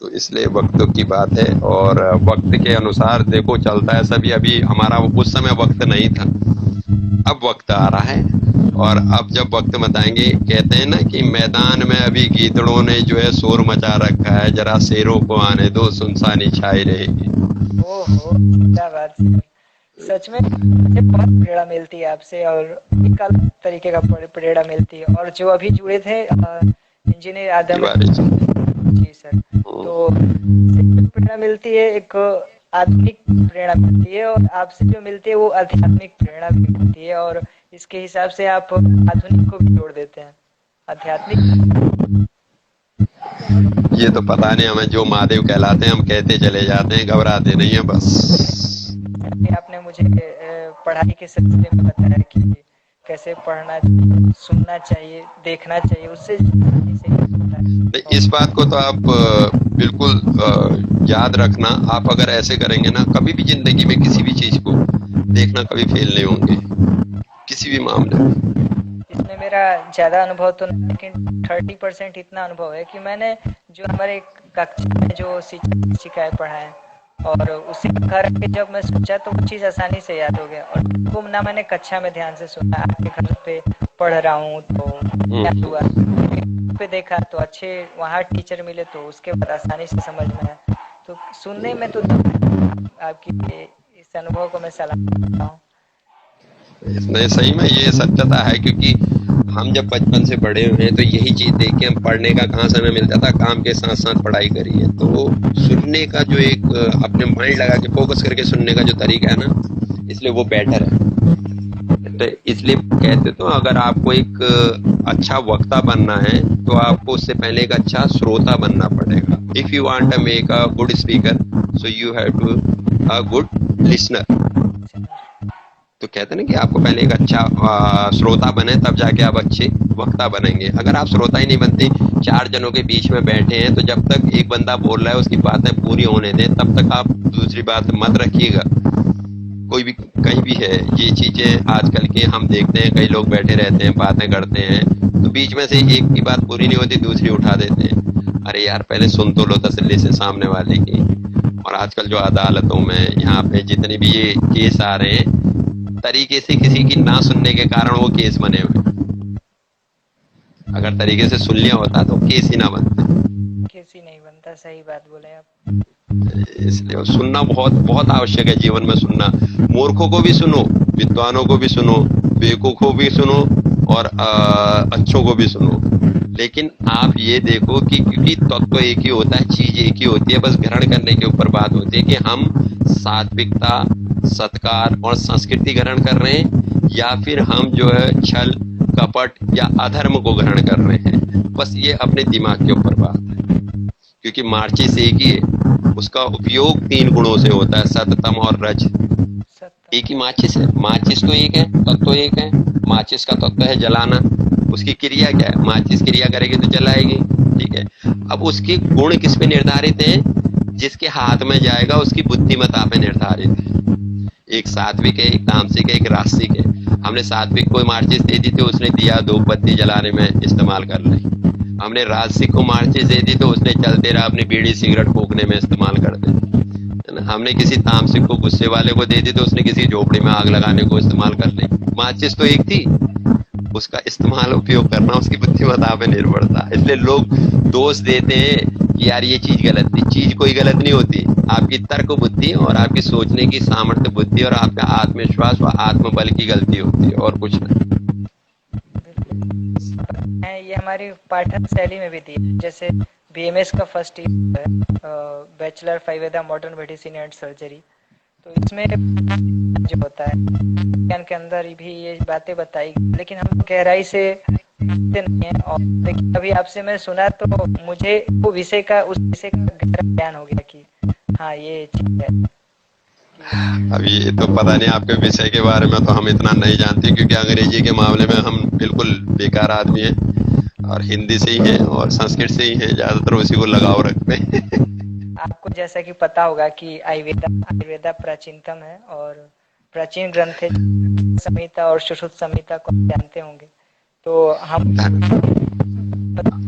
तो इसलिए वक्त की बात है और वक्त के अनुसार देखो चलता है सभी। अभी हमारा उस समय वक्त नहीं था, अब वक्त आ रहा है और अब जब वक्त बताएंगे, कहते हैं ना कि मैदान में अभी गीदड़ों ने जो है शोर मचा रखा है, जरा शेरों को आने दो, सुनसानी छाई रहेगी। ओहो, क्या बात है, सच में मुझे बहुत प्रेरणा मिलती है आपसे और एक अलग तरीके का प्रेरणा मिलती है। और जो अभी जुड़े थे इंजीनियर आदम जी सर, तो प्रेरणा मिलती है, एक आत्मिक प्रेरणा मिलती है, और आपसे जो मिलती है वो आध्यात्मिक प्रेरणा भी मिलती है। और इसके हिसाब से आप आधुनिक को भी जोड़ देते हैं, आध्यात्मिक। ये तो पता नहीं, हमें जो महादेव कहलाते हैं हम कहते चले जाते हैं, घबराते नहीं है बस। आपने मुझे पढ़ाई के सिलसिले में बताया कि कैसे पढ़ना चाहिए, सुनना चाहिए, देखना चाहिए, उससे इस बात को तो आप बिल्कुल याद रखना। आप अगर ऐसे करेंगे ना, कभी भी जिंदगी में किसी भी चीज को देखना कभी फेल नहीं होंगे, किसी भी मामले में। इसमें मेरा ज़्यादा अनुभव तो नहीं, लेकिन 30% इतना अनुभव है कि मैंने जो हमारे कक्षा में जो शिक्षिकाएँ पढ़ाएं और उसी घर पे जब मैं सोचा तो वो चीज़ आसानी से याद हो गया, और वो ना मैंने कक्षा में ध्यान से सुना, आपके घर पे पढ़ रहा हूँ तो याद हुआ, पे देखा तो अच्छे वहाँ टीचर मिले तो उसके बाद आसानी से समझ में आया। तो सुनने में तो आपकी इस अनुभव को मैं सलाम करता हूँ। नहीं, सही में ये सत्यता है, क्योंकि हम जब बचपन से बड़े हुए हैं तो यही चीज देख के हम पढ़ने का कहाँ समय मिलता था, काम के साथ साथ पढ़ाई करी है। तो सुनने का जो एक अपने माइंड लगा के फोकस करके सुनने का जो तरीका है ना, इसलिए वो बेटर है। तो इसलिए कहते तो अगर आपको एक अच्छा वक्ता बनना है तो आपको उससे पहले एक अच्छा श्रोता बनना पड़ेगा। If you want to make a good speaker so you have to a good listener. तो कहते हैं ना कि आपको पहले एक अच्छा श्रोता बने तब जाके आप अच्छे वक्ता बनेंगे। अगर आप श्रोता ही नहीं बनते, 4 जनों के बीच में बैठे हैं, तो जब तक एक बंदा बोल रहा है उसकी बातें पूरी होने दें, तब तक आप दूसरी बात मत रखिएगा। कोई भी कहीं भी है, ये चीजें आजकल के हम देखते हैं, कई लोग बैठे रहते हैं, बातें करते हैं, तो बीच में से एक की बात पूरी नहीं होती, दूसरी उठा देते हैं। अरे यार, पहले सुन तो लो तसल्ली से सामने वाले की। और आजकल जो अदालतों में यहाँ पे जितने भी ये केस आ रहे हैं, तरीके से किसी की ना सुनने के कारण वो केस बने हुए। अगर तरीके से सुन लिया होता तो केस ही ना बनते। केस ही नहीं बनता, सही बात बोले आप। इसलिए सुनना बहुत बहुत आवश्यक है जीवन में। सुनना, मूर्खों को भी सुनो, विद्वानों को भी सुनो, बेवकूफों को भी सुनो, और अच्छों को भी सुनो। लेकिन आप ये देखो कि क्योंकि तत्व एक ही होता है, चीज एक ही होती है, बस ग्रहण करने के ऊपर बात होती है कि हम सात्विकता, सत्कार और संस्कृति ग्रहण कर रहे हैं, या फिर हम जो है छल, कपट या अधर्म को ग्रहण कर रहे हैं। बस ये अपने दिमाग के ऊपर बात है, क्योंकि माचिस एक ही है, उसका उपयोग 3 गुणों से होता है, सत, तम और रज। एक ही माचिस है, माचिस तो एक है, तत्व एक है। माचिस का तत्व है जलाना, उसकी क्रिया क्या है? माचिस क्रिया करेगी तो जलाएगी, ठीक है। अब उसके गुण किस पे निर्धारित है? जिसके हाथ में जाएगा उसकी बुद्धिमत्ता पे निर्धारित है। एक सात्विक है, एक तामसिक है, एक राजसिक है। हमने सात्विक को माचिस दे दी तो उसने दिया धूप बत्ती जलाने में इस्तेमाल कर ली। हमने राजसिक को माचिस दे दी तो उसने चलते रहा अपनी बीड़ी सिगरेट फूकने में इस्तेमाल कर दी, है ना। हमने किसी तामसिक को, गुस्से वाले को दे दी तो उसने किसी झोपड़ी में आग लगाने को इस्तेमाल कर ली। माचिस तो एक थी, उसका इस्तेमाल, उपयोग करना उसकी बुद्धिमत्ता पे निर्भर था। इसलिए लोग दोष देते हैं कि यार ये चीज गलत थी। चीज कोई गलत नहीं होती, आपकी तर्क बुद्धि और आपकी सोचने की सामर्थ्य बुद्धि और आपका आत्मविश्वास व आत्मबल की गलती होती है, और कुछ नहीं। ये हमारी पाठन शैली में भी थी, जैसे बीएमएस का फर्स्ट ईयर है, bachelor Ayurveda modern medicine and surgery. तो इसमें जो होता है ज्ञान के अंदर भी ये बातें बताई, लेकिन हम गहराई से नहीं है। और लेकिन अभी आपसे मैं सुना तो मुझे वो विषय का, उस विषय का गहरा ज्ञान हो गया कि हाँ ये चीज है। अभी ये तो पता नहीं आपके विषय के बारे में, तो हम इतना नहीं जानते, क्योंकि अंग्रेजी के मामले में हम बिल्कुल बेकार आदमी हैं, और हिंदी से ही हैं और संस्कृत से ही हैं, ज्यादातर उसी को लगाव रखते हैं। आपको जैसा कि पता होगा कि आयुर्वेदा प्राचीनतम है और प्राचीन ग्रंथ है। संहिता और सुश्रुत संहिता को जानते होंगे। तो हम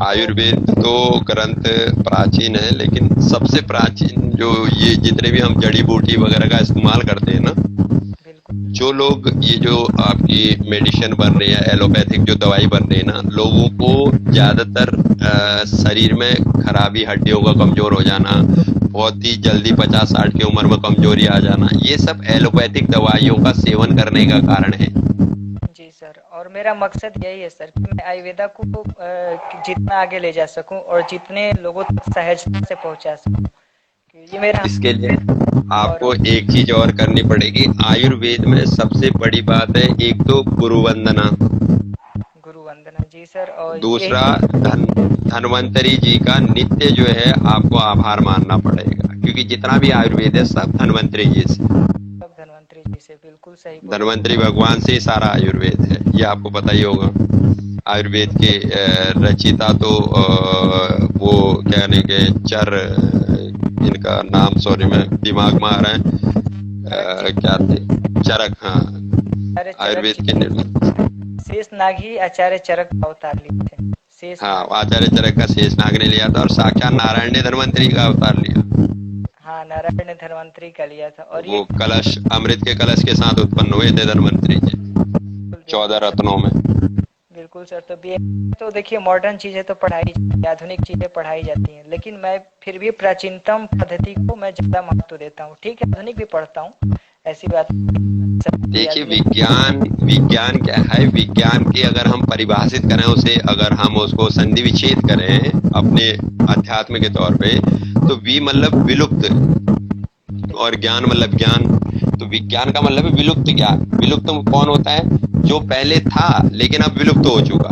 आयुर्वेद तो ग्रंथ प्राचीन है, लेकिन सबसे प्राचीन जो ये जितने भी हम जड़ी बूटी वगैरह का इस्तेमाल करते हैं ना, जो लोग ये जो आपकी मेडिसिन बन रही है, एलोपैथिक जो दवाई बन रही है ना, लोगों को ज्यादातर शरीर में खराबी, हड्डियों का कमजोर हो जाना, बहुत ही जल्दी 50-60 की उम्र में कमजोरी आ जाना, ये सब एलोपैथिक दवाइयों का सेवन करने का कारण है। जी सर, और मेरा मकसद यही है सर कि मैं आयुर्वेदा को जितना आगे ले जा सकूं और जितने लोगों तक सहजता से पहुंचा सकूं। ये मेरा, इसके लिए आपको एक चीज और करनी पड़ेगी। आयुर्वेद में सबसे बड़ी बात है, एक तो गुरु वंदना, जी सर, और दूसरा धन्वंतरी जी का नित्य जो है आपको आभार मानना पड़ेगा, क्योंकि जितना भी आयुर्वेद है सब धन्वंतरी जी से, बिल्कुल सही। धन्वंतरी भगवान से ही सारा आयुर्वेद है, ये आपको पता ही होगा। आयुर्वेद के रचिता तो वो क्या कहने के इनका नाम सॉरी मैं दिमाग में आ रहा है, क्या थे, चरक। हाँ, आयुर्वेद के निर्माता शेषनाग ही आचार्य चरक का अवतार लिए थे। शेष हाँ, आचार्य चरक का शेषनाग ने लिया था और साक्षात नारायण ने धन्वंतरी का अवतार लिया। हाँ, नारायण ने धन्वंतरी का लिया था। और वो ये कलश, अमृत के कलश के साथ उत्पन्न हुए थे धन्वंतरी जी, 14 रत्नों में। बिल्कुल सर। तो बी तो देखिए मॉडर्न चीजें तो पढ़ाई, आधुनिक चीजें पढ़ाई जाती हैं, लेकिन मैं फिर भी प्राचीनतम पद्धति को मैं ज्यादा महत्व देता हूँ। ठीक है, आधुनिक भी पढ़ता हूँ, ऐसी बात। देखिए विज्ञान क्या है, विज्ञान की अगर हम परिभाषित करें उसे, अगर हम उसको संधि विच्छेद करें अपने अध्यात्म के तौर पे, तो वी मतलब विलुप्त और ज्ञान मतलब ज्ञान। तो विज्ञान का मतलब है विलुप्त ज्ञान। विलुप्त कौन होता है? जो पहले था लेकिन अब विलुप्त हो चुका।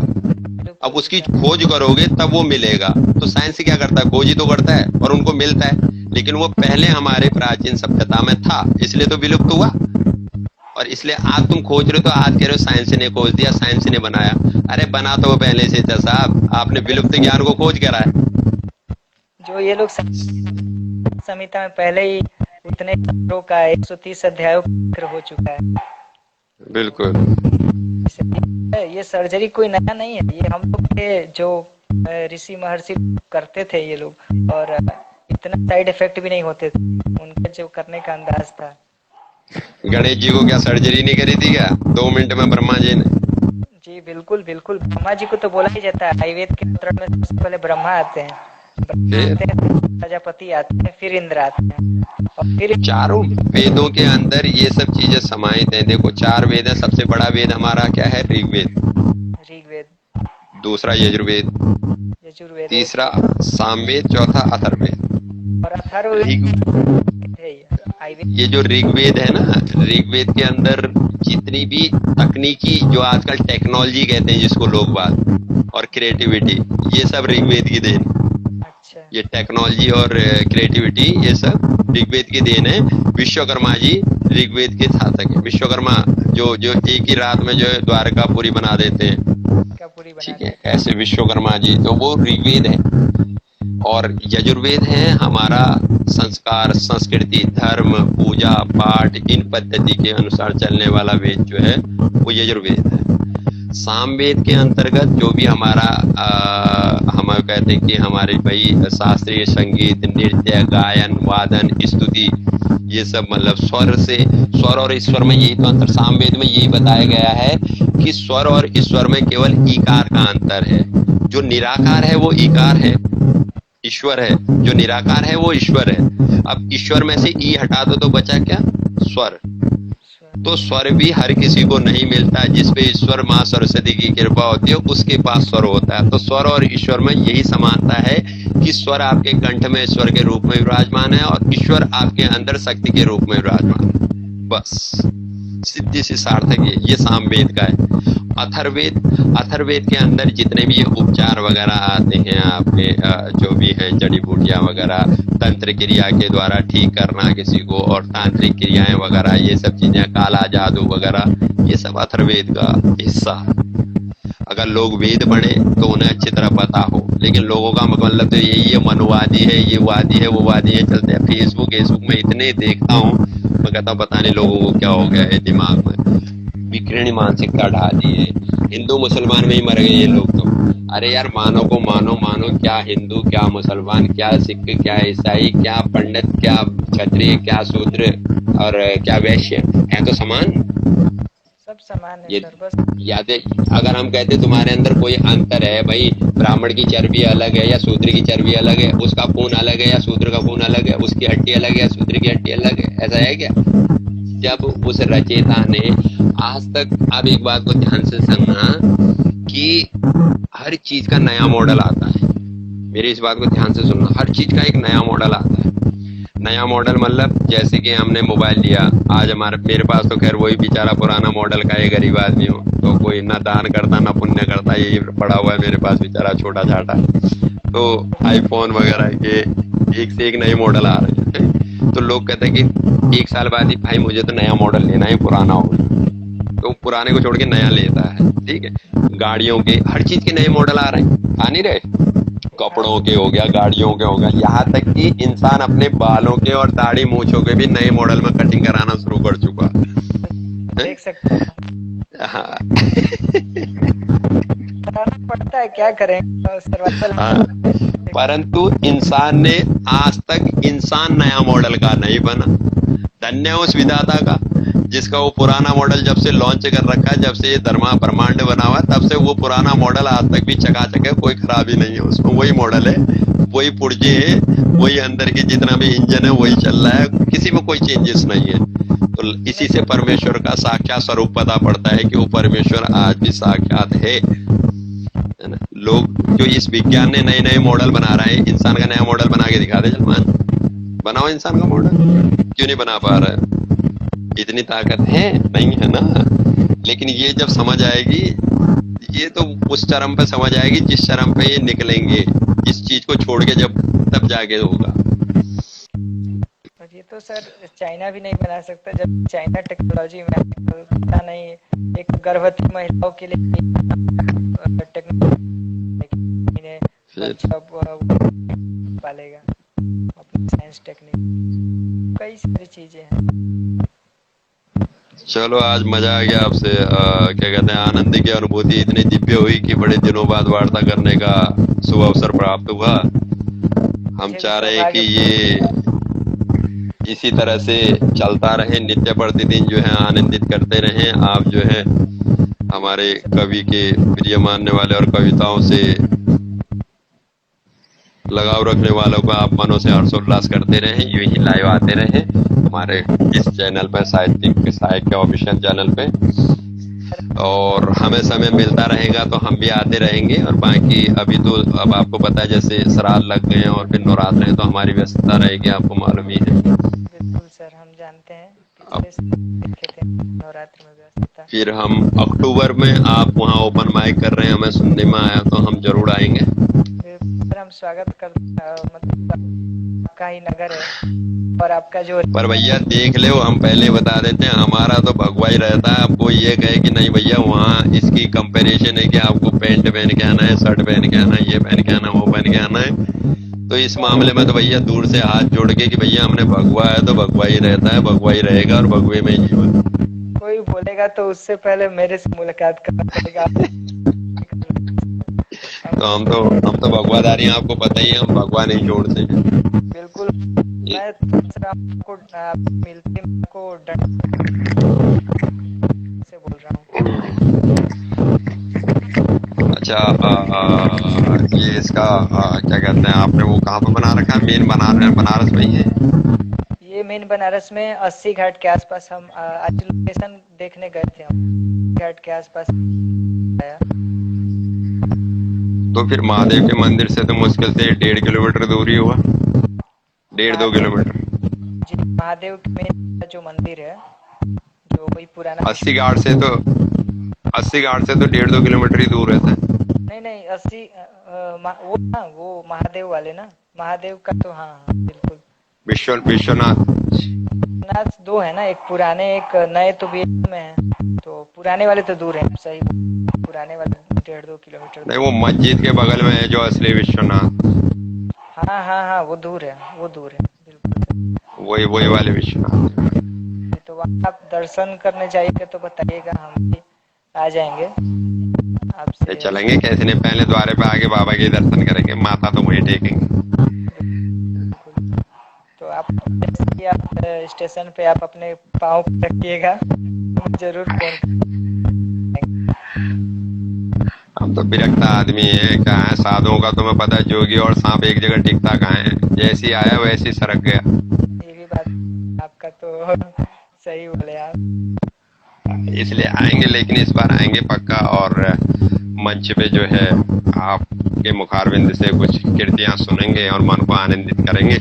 अब उसकी खोज करोगे तब वो मिलेगा। तो साइंस क्या करता है? खोज ही तो करता है और उनको मिलता है, लेकिन वो पहले हमारे प्राचीन सभ्यता में था, इसलिए तो विलुप्त हुआ। और इसलिए आज तुम खोज रहे हो तो आज कह रहे हो साइंस ने खोज दिया, साइंस ने बनाया। अरे बना तो वो पहले से था साहब, आपने विलुप्त ज्ञान को खोज करा है। जो ये लोग संहिता में पहले ही उतने का 130 अध्यायों का जिक्र हो चुका है। बिल्कुल, ये सर्जरी कोई नया नहीं है, ये हम लोग के जो ऋषि महर्षि करते थे ये लोग, और इतना साइड इफेक्ट भी नहीं होते थे, उनका जो करने का अंदाज था। गणेश जी को क्या सर्जरी नहीं करी थी क्या 2 मिनट में ब्रह्मा जी ने? जी बिल्कुल बिल्कुल, ब्रह्मा जी को तो बोला ही जाता है, आयुर्वेद के अवतरण में सबसे पहले ब्रह्मा आते हैं, प्रजापति आते हैं, फिर इंद्र आते हैं, और फिर चारों वेदों के अंदर ये सब चीजें समाहित हैं। देखो 4 वेद है, सबसे बड़ा वेद हमारा क्या है? ऋग्वेद, दूसरा यजुर्वेद, तीसरा सामवेद, चौथा अथर्ववेद। और अथर्ववेद है ये जो ऋग्वेद है ना, ऋग्वेद के अंदर जितनी भी तकनीकी, जो आजकल टेक्नोलॉजी कहते हैं जिसको लोग बात, और क्रिएटिविटी, ये सब ऋग्वेद की देन। अच्छा। ये टेक्नोलॉजी और क्रिएटिविटी ये सब ऋग्वेद की देन है। विश्वकर्मा जी ऋग्वेद के साधक है। विश्वकर्मा जो एक ही रात में जो है द्वारका पूरी बना देते हैं, ठीक है, ऐसे विश्वकर्मा जी, तो वो ऋग्वेद है। और यजुर्वेद है हमारा संस्कार, संस्कृति, धर्म, पूजा पाठ, इन पद्धति के अनुसार चलने वाला वेद जो है वो यजुर्वेद है। सामवेद के अंतर्गत जो भी हमारा हम कहते हैं कि हमारे भाई शास्त्रीय संगीत, नृत्य, गायन, वादन, स्तुति, ये सब मतलब स्वर और ईश्वर में यही तो अंतर, सामवेद में यही बताया गया है कि स्वर और ईश्वर में केवल ईकार का अंतर है। जो निराकार है वो ईकार है, ईश्वर है। जो निराकार है वो ईश्वर है। अब ईश्वर में से ई हटा दो तो बचा क्या? स्वर। तो स्वर भी हर किसी को नहीं मिलता। जिस पे ईश्वर माँ सरस्वती की कृपा होती है उसके पास स्वर होता है। तो स्वर और ईश्वर में यही समानता है कि स्वर आपके कंठ में ईश्वर के रूप में विराजमान है और ईश्वर आपके अंदर शक्ति के रूप में विराजमान है। बस सिद्धि से सार्थक है। ये सामवेद का है। अथर्ववेद के अंदर जितने भी ये उपचार वगैरह आते हैं आपके, जो भी है जड़ी बूटियां वगैरह, तंत्र क्रिया के द्वारा ठीक करना किसी को, और तांत्रिक क्रियाएं वगैरह, ये सब चीजें, काला जादू वगैरह, ये सब अथर्ववेद का हिस्सा। अगर लोग वेद पढ़े तो उन्हें अच्छी तरह पता हो, लेकिन लोगों का मतलब तो यही है, मनुवादी है, ये वादी है, वो वादी है, चलते हैं। फेसबुक में इतने देखता हूँ, मैं कहता हूँ पता नहीं लोगों को क्या हो गया है दिमाग में, विकृणी मानसिकता ढा दी है। हिंदू मुसलमान में ही मर गए ये लोग तो। अरे यार मानो को मानो, क्या हिंदू, क्या मुसलमान, क्या सिख, क्या ईसाई, क्या पंडित, क्या क्षत्रिय, क्या शूद्र और क्या वैश्य, है तो समान, सब समान है सर। बस याद है, अगर हम कहते तुम्हारे अंदर कोई अंतर है भाई, ब्राह्मण की चर्बी अलग है या शूद्र की चर्बी अलग है, उसका खून अलग है या शूद्र का खून अलग है, उसकी हड्डी अलग है या शूद्र की हड्डी अलग है, ऐसा है क्या? जब उस रचेता ने आज तक, आप एक बात को ध्यान से सुनना कि हर चीज का नया मॉडल आता है। मेरी इस बात को ध्यान से सुनना, हर चीज का एक नया मॉडल आता है। नया मॉडल मतलब जैसे कि हमने मोबाइल लिया, आज मेरे पास तो खैर वही बेचारा पुराना मॉडल का एक गरीब आदमी हूँ, तो कोई ना दान करता ना पुण्य करता, यही पड़ा हुआ है मेरे पास बेचारा छोटा छाटा। तो आईफोन वगैरह के एक से एक नए मॉडल आ रहे हैं। तो लोग कहते हैं कि 1 साल बाद ही भाई मुझे तो नया मॉडल लेना है, पुराना हो, तो पुराने को छोड़ के नया लेता है। ठीक है, गाड़ियों के, हर चीज के नए मॉडल आ रहे हैं, आ नहीं रहे? कपड़ों के हो गया, गाड़ियों के हो गया, यहाँ तक कि इंसान अपने बालों के और दाढ़ी मूछों के भी नए मॉडल में कटिंग कराना शुरू कर चुका है। देख सकते हैं। हाँ कराना पड़ता है, क्या करें, सर्वाइवल। हाँ, परंतु इंसान ने आज तक इंसान नया मॉडल का नहीं बना। धन्य है उस विधाता का जिसका वो पुराना मॉडल जब से लॉन्च कर रखा है, जब से ये धर्मा ब्रह्मांड बना हुआ है, तब से वो पुराना मॉडल आज तक भी चकाचक है, कोई खराबी नहीं है उसमें। वही मॉडल है, वही पुर्जे है, वही अंदर की जितना भी इंजन है वही चल रहा है, किसी में कोई चेंजेस नहीं है। तो इसी से परमेश्वर का साक्षात स्वरूप पता पड़ता है कि वो परमेश्वर आज भी साक्षात है ना। लोग जो इस विज्ञान ने नए नए मॉडल बना रहे हैं, इंसान का नया मॉडल बना के दिखा दे सलमान, बनाओ इंसान का मॉडल, क्यों नहीं बना पा रहा है? इतनी ताकत है नहीं है ना। लेकिन ये जब समझ आएगी, ये तो उस चरम पे समझ आएगी जिस चरम पे ये निकलेंगे, इस चीज को छोड़ के जब, तब जाके होगा। और ये तो सर चाइना भी नहीं बना सकता, जब चाइना टेक्नोलॉजी में पता नहीं, एक गर्भवती महिलाओं के लिए टेक्नोलॉजी पालेगा, अपनी साइंस टेक्निक, कई सारी चीजें हैं। चलो आज मजा आ गया आपसे, क्या कहते हैं, आनंद की अनुभूति इतनी दिव्य हुई कि बड़े दिनों बाद वार्ता करने का शुभ अवसर प्राप्त हुआ। हम चाह रहे हैं कि ये इसी तरह से चलता रहे, नित्य प्रतिदिन जो है आनंदित करते रहें। आप जो है हमारे कवि के प्रिय मानने वाले और कविताओं से लगाव रखने वालों को आप मनों से हर्षोल्लास करते रहें, यूं ही लाइव आते रहें हमारे इस चैनल पर, साहित्य ऑफिशियल चैनल पे, और हमें समय मिलता रहेगा तो हम भी आते रहेंगे। और बाकी अभी तो अब आपको पता है जैसे श्राद्ध लग गए हैं और फिर नवरात्र हैं, तो हमारी व्यस्तता रहेगी, आपको मालूम ही है। बिल्कुल सर, हम जानते हैं, देखे थे नवरात्र में व्यस्तता। फिर हम अक्टूबर में, आप वहाँ ओपन माइक कर रहे हैं, हमें सुनने में आया, तो हम जरूर आएंगे। सर हम स्वागत करते, मतलब आपका ही नगर है और आपका जो, पर भैया देख ले, हम पहले बता देते हैं, हमारा तो भगवा ही रहता है। आपको ये कहे कि नहीं भैया वहाँ इसकी कंपैरिजन है कि आपको पैंट पहन के आना है, शर्ट पहन के आना है, ये पहन के आना है, वो पहन के आना है, तो इस मामले में तो भैया दूर से हाथ जोड़ के कि भैया हमने भगवा है तो भगवा ही रहता है, भगवा ही रहेगा और भगवे में ही जीवन। कोई बोलेगा तो उससे पहले मेरे से मुलाकात करना पड़ेगा। तो हम तो भगवादारी, आपको पता ही है, हम भगवा नहीं छोड़ते। बिल्कुल, मैं आपको मिलते को से बोल रहा हूँ। अच्छा, ये इसका क्या कहते हैं, आपने वो कहाँ पे बना रखा है? मेन बनारस में ही है ये? मेन बनारस में 80 घाट के आसपास। हम आज लोकेशन देखने गए थे, हम घाट के आसपास आया। तो फिर महादेव के मंदिर से तो मुश्किल से 1.5 किलोमीटर दूरी हुआ, 1.5-2 किलोमीटर। जी, महादेव के मेन जो मंदिर है, जो वही पुराना 80 घाट से तो 1.5-2 किलोमीटर ही दूर रहता है। नहीं 80 वो महादेव वाले ना, महादेव का तो हाँ बिल्कुल। विश्वनाथ दो है ना, एक पुराने एक नए, तो भी में है, तो पुराने वाले तो दूर है, सही, पुराने वाले 1.5-2 किलोमीटर। नहीं, वो मस्जिद के बगल में है जो असली विश्वनाथ। हाँ वो दूर है, बिल्कुल वही वाले विश्वनाथ। तो वहाँ आप दर्शन करने जाइएगा तो बताइएगा, हम भी आ जाएंगे आपसे। चलेंगे, कैसे नहीं, पहले द्वारे पे आके बाबा के दर्शन करेंगे, माता तो वहीं टेकेंगे। तो आप स्टेशन पे आप अपने पाँव रखिएगा, जरूर फोन। हम तो विरक्त आदमी है, क्या है, साधुओं का तुम्हें पता है, जोगी और सांप एक जगह टिकता कहाँ है, जैसी आया वैसी सरक गया। ये भी बात आपका तो सही बोले आप। इसलिए आएंगे, लेकिन इस बार आएंगे पक्का, और मंच पे जो है आपके मुखारबिंद से कुछ कीर्तियां सुनेंगे और मन को आनंदित करेंगे,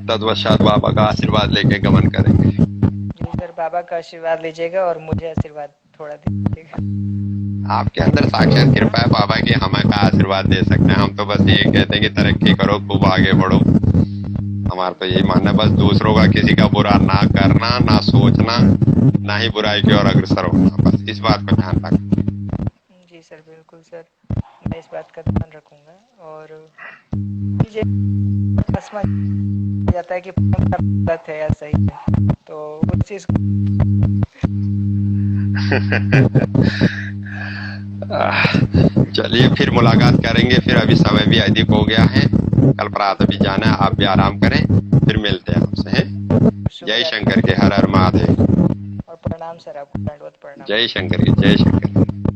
तत्पश्चात बाबा का आशीर्वाद लेके गमन करेंगे। जी सर, बाबा का आशीर्वाद लीजिएगा और मुझे आशीर्वाद थोड़ा दीजिएगा। आपके अंदर साक्षात कृपा है बाबा की, हमें का आशीर्वाद दे सकते हैं। हम तो बस ये कहते हैं कि तरक्की करो, खूब आगे बढ़ो। हमारा तो यही मानना है, बस दूसरों का किसी का बुरा ना करना, ना सोचना, ना ही बुराई की ओर अग्रसर होना, बस इस बात का ध्यान रखना। जी सर, बिल्कुल सर, मैं इस बात का ध्यान रखूंगा। और और मुझे समझ जाता है कि प्रेम गलत है या सही है, तो उस चीज चलिए फिर मुलाकात करेंगे, फिर अभी समय भी अधिक हो गया है, कल प्रातः भी जाना है, आप भी आराम करें, फिर मिलते हैं आपसे हैं। जय शंकर के, हर हर महादेव। और प्रणाम सर, आपको दंडवत प्रणाम। जय शंकर के, जय शंकर के।